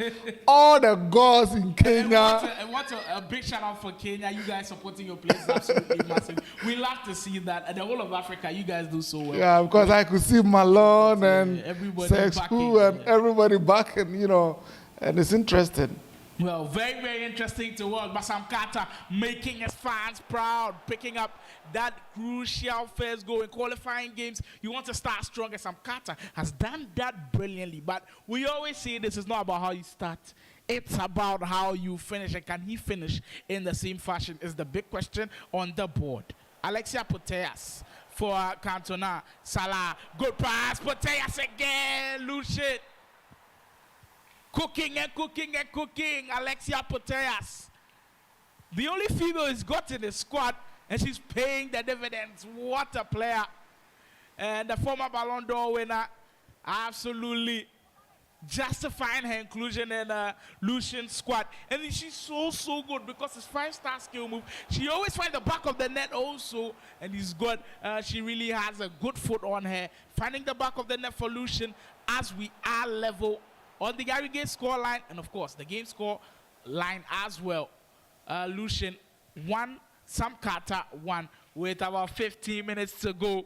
Speaker 2: all the gods in Kenya.
Speaker 1: And what a big shout out for Kenya. You guys supporting your players absolutely massive. We love to see that. And the whole of Africa, you guys do so well.
Speaker 2: Yeah, because I could see Malone and
Speaker 1: Sexku
Speaker 2: and everybody backing, you know. And it's interesting.
Speaker 1: Well, very, very interesting to watch. But Sam Carter making his fans proud, picking up that crucial first goal in qualifying games. You want to start strong, and Sam Carter has done that brilliantly. But we always say this is not about how you start. It's about how you finish. And can he finish in the same fashion is the big question on the board. Alexia Putellas for Cantona. Salah, good pass. Putellas again. Lucian. Cooking and cooking and cooking. Alexia Putellas. The only female he's got in his squad, and she's paying the dividends. What a player. And the former Ballon d'Or winner, absolutely justifying her inclusion in Lucian's squad. And she's so good because it's 5-star skill move. She always finds the back of the net also, and he's good. She really has a good foot on her. Finding the back of the net for Lucian as we are level on the aggregate score line, and of course the game score line as well. Lucian 1, Sam Carter 1, with about 15 minutes to go,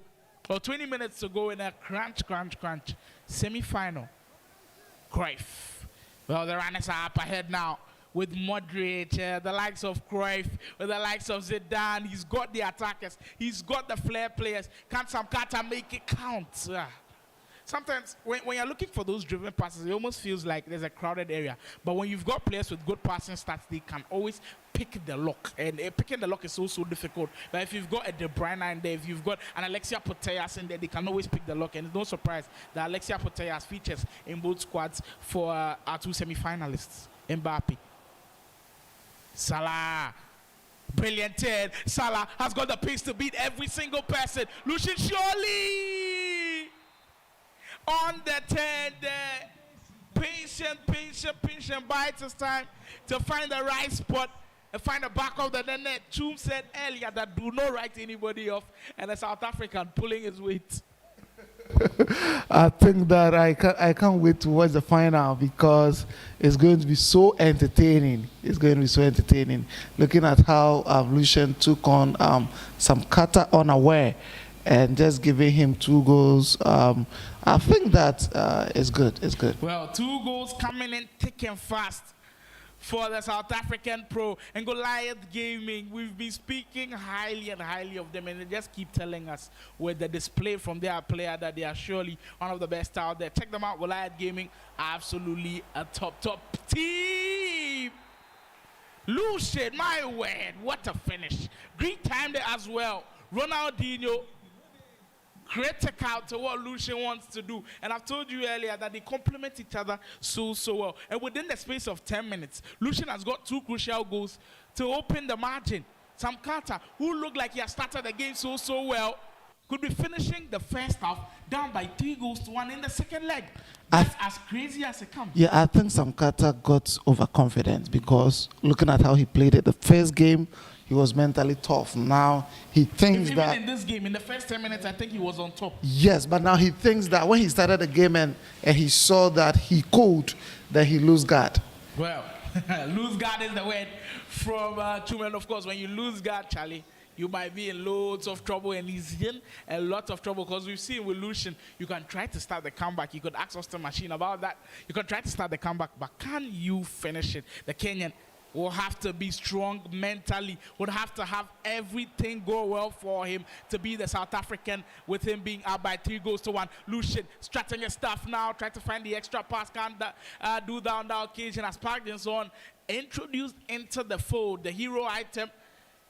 Speaker 1: or 20 minutes to go in a crunch semi-final. Cruyff. Well, the runners are up ahead now with Modric, the likes of Cruyff, with the likes of Zidane. He's got the attackers. He's got the flair players. Can Sam Carter make it count? sometimes when you're looking for those driven passes, it almost feels like there's a crowded area. But when you've got players with good passing stats, they can always pick the lock. And picking the lock is so difficult. But if you've got a De Bruyne in there, if you've got an Alexia Putellas in there, they can always pick the lock. And it's no surprise that Alexia Putellas features in both squads for our 2 semi-finalists. Mbappe. Salah. Brilliant. Salah has got the pace to beat every single person. Lucian surely on the 10 there. Patient. Bites his time to find the right spot and find the back of the net. Choom said earlier that do not write anybody off, and the South African pulling his weight.
Speaker 2: I think that I can't wait to watch the final because it's going to be so entertaining. It's going to be so entertaining. Looking at how Lucian took on some cutter unaware and just giving him 2 goals. I think that is good. It's good.
Speaker 1: Well, 2 goals coming in thick and fast for the South African pro. And Goliath Gaming, we've been speaking highly of them, and they just keep telling us with the display from their player that they are surely one of the best out there. Check them out, Goliath Gaming, absolutely a top team. Lucian, my word, what a finish. Great time there as well. Ronaldinho, critical to what Lucian wants to do. And I've told you earlier that they complement each other so well. And within the space of 10 minutes, Lucian has got 2 crucial goals to open the margin. Sam Carter, who looked like he has started the game so well, could be finishing the first half down by 3-1 in the second leg. That's as crazy as it comes.
Speaker 2: Yeah, I think Sam Carter got overconfident because looking at how he played it, the first game, he was mentally tough. Now he thinks
Speaker 1: even
Speaker 2: that
Speaker 1: in this game, in the first 10 minutes, I think he was on top.
Speaker 2: Yes, but now he thinks that when he started the game and he saw that he could, that he lose guard.
Speaker 1: Well, lose guard is the word from Truman. Of course, when you lose guard, Charlie, you might be in loads of trouble, and he's in a lot of trouble because we've seen with Lucian, you can try to start the comeback. You could ask Austin Machine about that. You can try to start the comeback, but can you finish it? The Kenyan will have to be strong mentally, would have to have everything go well for him to be the South African, with him being out by 3-1. Lucian strutting his stuff now, trying to find the extra pass, can't do that on the occasion as Parkinson introduced into the fold, the hero item,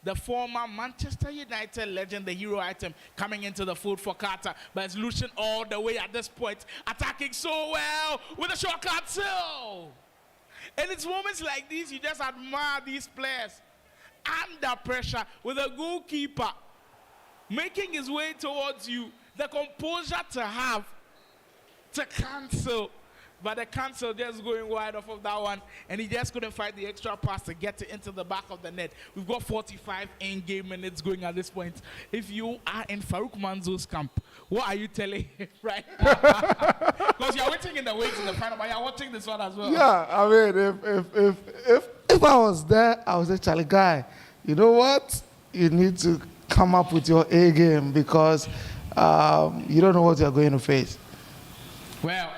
Speaker 1: the former Manchester United legend, the hero item, coming into the fold for Carter. But it's Lucian all the way at this point, attacking so well with a short cancel. And it's moments like these, you just admire these players under pressure with a goalkeeper making his way towards you. The composure to have to cancel, but the cancel just going wide off of that one, and he just couldn't find the extra pass to get it into the back of the net. We've got 45 in-game minutes going at this point. If you are in Farouk Manzo's camp, what are you telling him right now? Because you're waiting in the wings in the final, but you're watching this one as well.
Speaker 2: Yeah, I mean, if I was there, I would say, Charlie guy, you know what? You need to come up with your A game because you don't know what you're going to face.
Speaker 1: Well,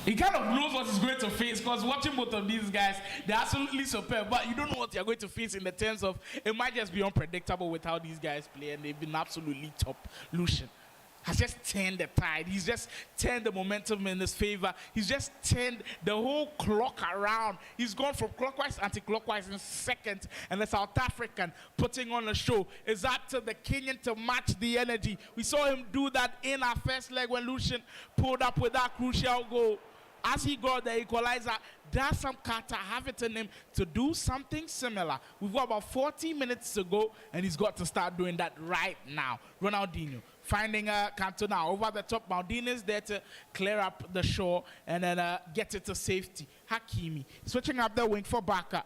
Speaker 1: he kind of knows what he's going to face because watching both of these guys, they're absolutely superb. But you don't know what you're going to face in the terms of it might just be unpredictable with how these guys play, and they've been absolutely top. Lucian has just turned the tide. He's just turned the momentum in his favor. He's just turned the whole clock around. He's gone from clockwise, anti-clockwise in seconds. And the South African putting on a show. It's up to the Kenyan to match the energy. We saw him do that in our first leg when Lucian pulled up with that crucial goal. As he got the equalizer, does Sam Carter have it in him to do something similar? We've got about 40 minutes to go, and he's got to start doing that right now. Ronaldinho finding Cantona over the top. Maldini's there to clear up the shore and then get it to safety. Hakimi switching up the wing for Baka.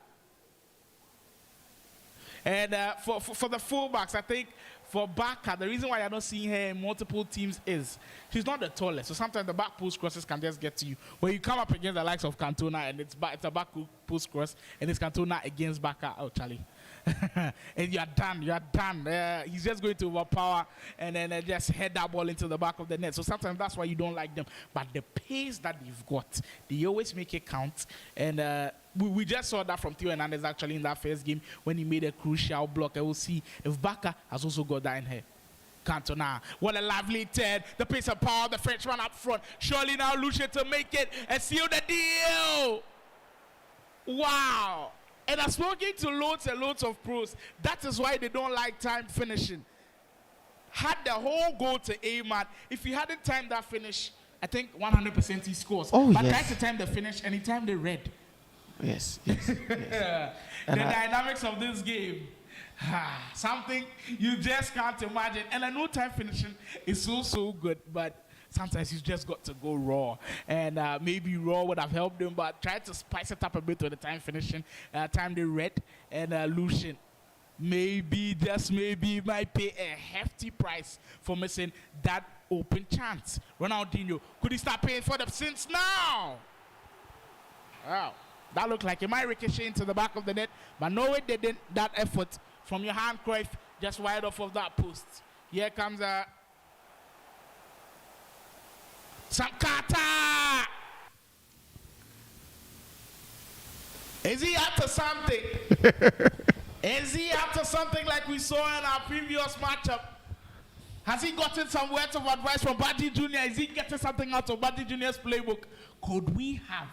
Speaker 1: And for the fullbacks, I think for Baka, the reason why you're not seeing her in multiple teams is she's not the tallest. So sometimes the back post crosses can just get to you. When you come up against the likes of Cantona and it's a back post cross and it's Cantona against Baka, oh, Charlie. And you're done. He's just going to overpower and then just head that ball into the back of the net. So sometimes that's why you don't like them. But the pace that they've got, they always make it count. And we just saw that from Theo Hernandez actually in that first game when he made a crucial block. I will see if Baka has also got that in here. Cantona, what a lovely turn. The pace of power, the Frenchman up front. Surely now Lucien to make it and seal the deal. Wow. And I've spoken to loads and loads of pros. That is why they don't like time finishing. Had the whole goal to aim at. If he hadn't timed that finish, I think 100% he scores.
Speaker 2: Oh,
Speaker 1: but
Speaker 2: yes.
Speaker 1: tried to time the finish and he timed the red.
Speaker 2: Yes.
Speaker 1: The dynamics of this game. Something you just can't imagine. And I know time finishing is so good, but sometimes you just got to go raw. And maybe raw would have helped him, but try to spice it up a bit with the time finishing. Time the red and Lucien. Maybe, just maybe, might pay a hefty price for missing that open chance. Ronaldinho, could he start paying for the sins now? Wow, that looked like it might ricochet into the back of the net, but no, it didn't. That effort from your hand, Cruyff, just wide off of that post. Here comes Sankata. Is he up to something? Is he up to something like we saw in our previous matchup? Has he gotten some words of advice from Badji Jr.? Is he getting something out of Badji Jr.'s playbook? Could we have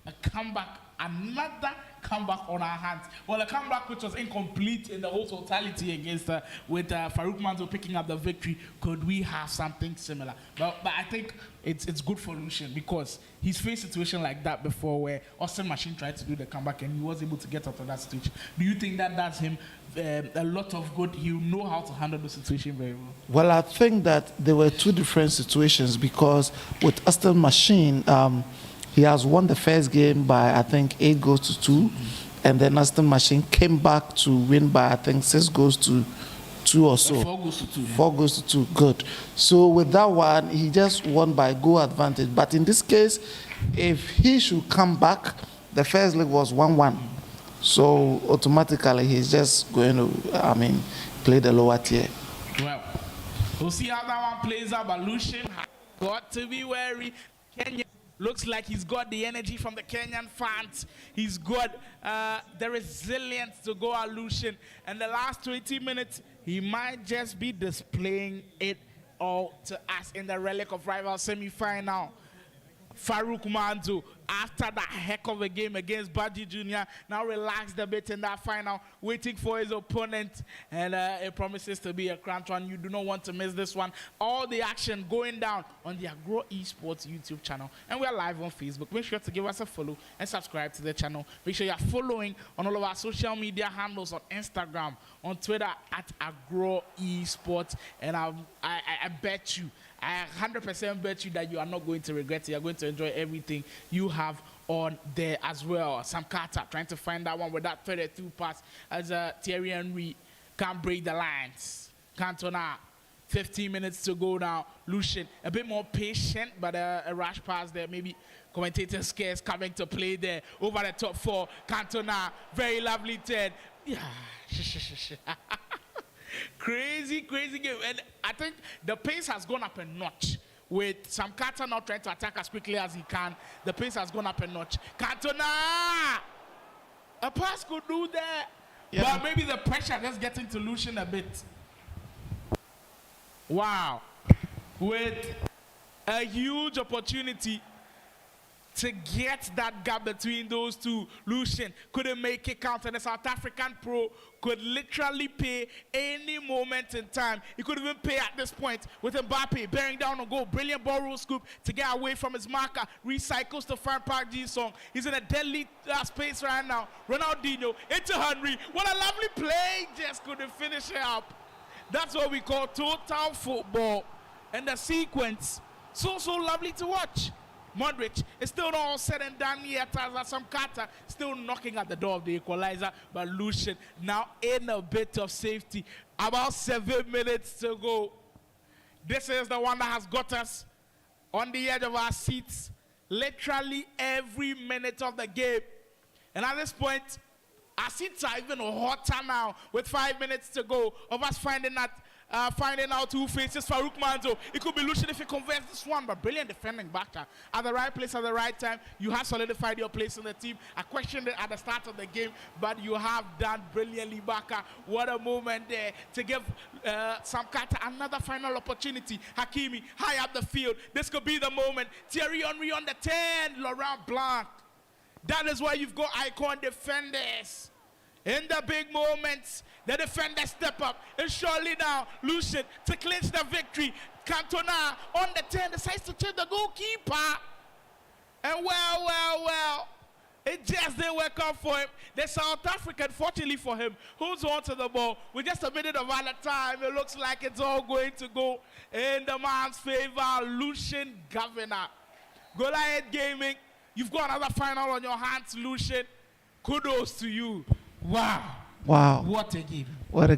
Speaker 1: a comeback, another comeback on our hands? Well, a comeback which was incomplete in the whole totality against with Farouk Manzo picking up the victory. Could we have something similar? But I think it's good for Lucien because he's faced a situation like that before where Austin Machine tried to do the comeback and he was able to get out of that situation. Do you think that does him a lot of good? He'll know how to handle the situation very well.
Speaker 2: Well, I think that there were two different situations because with Austin Machine, he has won the first game by, I think, 8 goals to 2. And then Aston Machine came back to win by, I think, 6 goals to 2 or so.
Speaker 1: 4 goals to 2.
Speaker 2: 4 goals to 2, good. So with that one, he just won by goal advantage. But in this case, if he should come back, the first leg was 1-1. So automatically, he's just going to, play the lower tier.
Speaker 1: Well, we'll see how that one plays out. But Lucien has got to be wary. Kenya looks like he's got the energy from the Kenyan fans. He's got the resilience to go at Lucien. And the last 20 minutes, he might just be displaying it all to us in the Relic of Rival semi-final. Farouk Manzo, after that heck of a game against Badji Jr., now relaxed a bit in that final, waiting for his opponent, and it promises to be a cramped one. You do not want to miss this one. All the action going down on the Agoro Esports YouTube channel, and we are live on Facebook. Make sure to give us a follow and subscribe to the channel. Make sure you are following on all of our social media handles on Instagram, on Twitter at Agoro Esports, and I bet you, I 100% bet you that you are not going to regret it. You're going to enjoy everything you have on there as well. Sam Carter trying to find that one with that 32 pass as Thierry Henry can't break the lines. Cantona, 15 minutes to go now. Lucien, a bit more patient, but a rash pass there. Maybe commentator scares coming to play there. Over the top 4. Cantona, very lovely turn. Yeah. Crazy game. And I think the pace has gone up a notch. With Sam Carter now trying to attack as quickly as he can, the pace has gone up a notch. Cantona! A pass could do that. Yeah. But maybe the pressure just getting to Lucien a bit. Wow. With a huge opportunity to get that gap between those two. Lucien couldn't make it count, and the South African pro could literally pay any moment in time. He could even pay at this point with Mbappe bearing down on goal. Brilliant ball roll scoop to get away from his marker. Recycles to find Park Ji-sung. He's in a deadly space right now. Ronaldinho into Henry. What a lovely play. Just couldn't finish it up. That's what we call total football. And the sequence, so lovely to watch. Modric is still not all said and done yet as Sam Carter still knocking at the door of the equalizer, but Lucien now in a bit of safety. About 7 minutes to go. This is the one that has got us on the edge of our seats literally every minute of the game. And at this point, our seats are even hotter now with 5 minutes to go of us finding that finding out who faces Farouk Manzo. It could be Lucian if he converts this one, but brilliant defending back at the right place at the right time. You have solidified your place in the team. I questioned it at the start of the game, but you have done brilliantly, Baka. What a moment there to give Samkata another final opportunity. Hakimi high up the field. This could be the moment. Thierry Henry on the 10, Laurent Blanc. That is why you've got icon defenders. In the big moments, the defenders step up. It's surely now Lucian to clinch the victory. Cantona on the 10 decides to check the goalkeeper. And well, it just didn't work out for him. The South African, fortunately for him, holds on to the ball. With just a minute of other time, it looks like it's all going to go in the man's favor. Lucian Governor. Goliath Gaming, you've got another final on your hands, Lucian. Kudos to you. Wow. What a game.
Speaker 2: What a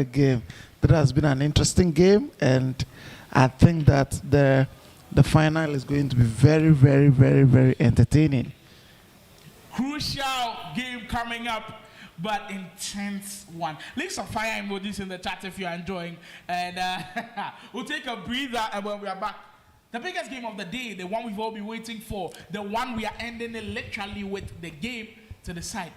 Speaker 2: game. That has been an interesting game, and I think that the final is going to be very, very, very, very entertaining.
Speaker 1: Crucial game coming up, but intense one. Leave some fire emojis in the chat if you're enjoying. And we'll take a breather, and when we are back, the biggest game of the day, the one we've all been waiting for, the one we are ending it literally with the game to decide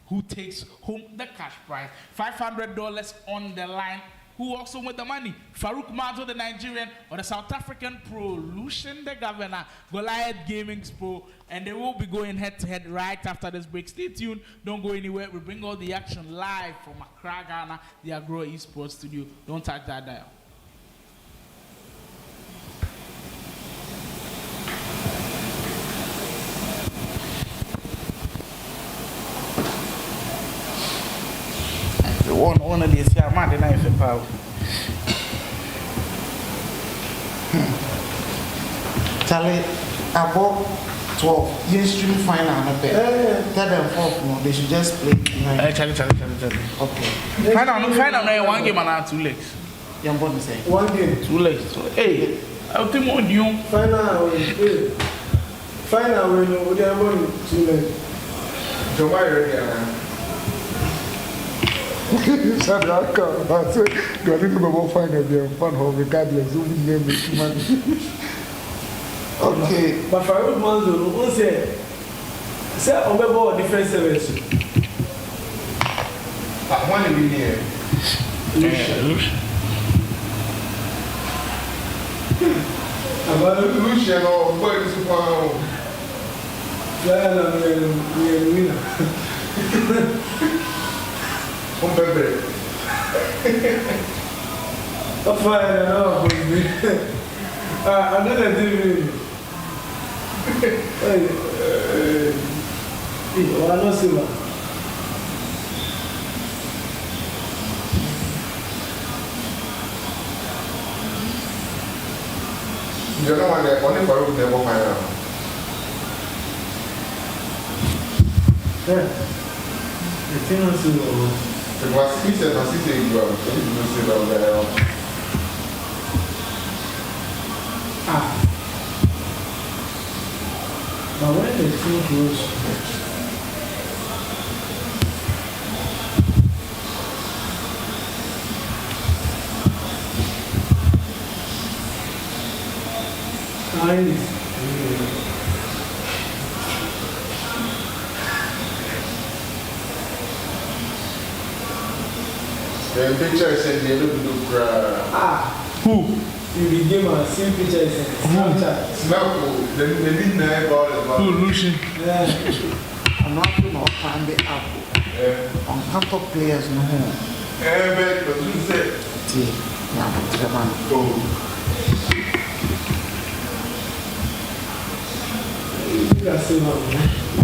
Speaker 1: who takes home the cash prize. $500 on the line. Who also won the money? Farouk Manzo, the Nigerian, or the South African pro, Lucian the Governor, Goliath Gaming's pro, and they will be going head-to-head right after this break. Stay tuned. Don't go anywhere. We bring all the action live from Accra, Ghana, the Agoro Esports Studio. Don't touch that dial. One of these here, man, they if power.
Speaker 2: Charlie, about 12 years stream final and third and fourth, no, they should just play.
Speaker 1: Charlie.
Speaker 2: Okay.
Speaker 1: Final, one game and 2 legs.
Speaker 2: Young boy say.
Speaker 4: 1 game.
Speaker 1: 2 legs. So, hey, I'll take more new.
Speaker 4: Final, we are going 2 legs.
Speaker 5: Sabe a cara, mas eu nem vou fazer bem, fan home regardless, o name is money.
Speaker 2: Okay.
Speaker 4: But Farouk Manzo, who say on the ball different service.
Speaker 5: One in here.
Speaker 4: About
Speaker 5: Lucian or boy is one.
Speaker 4: Yeah, we are winner.
Speaker 5: Baby.
Speaker 4: Fine, no, another thing. What I see,
Speaker 5: You know what? Only Farouk never find out.
Speaker 4: Yeah, the thing is.
Speaker 5: It was he said, I see you well. So you don't say that there.
Speaker 4: But when the thing goes,
Speaker 5: The picture said they look
Speaker 1: Who?
Speaker 4: you begin my same picture is Snapchat.
Speaker 5: Snap, the midnight ball is
Speaker 1: Who, Lucian?
Speaker 4: Yeah.
Speaker 2: I'm not going to find the apple. On top of players, no.
Speaker 5: but you said,
Speaker 4: You can see now.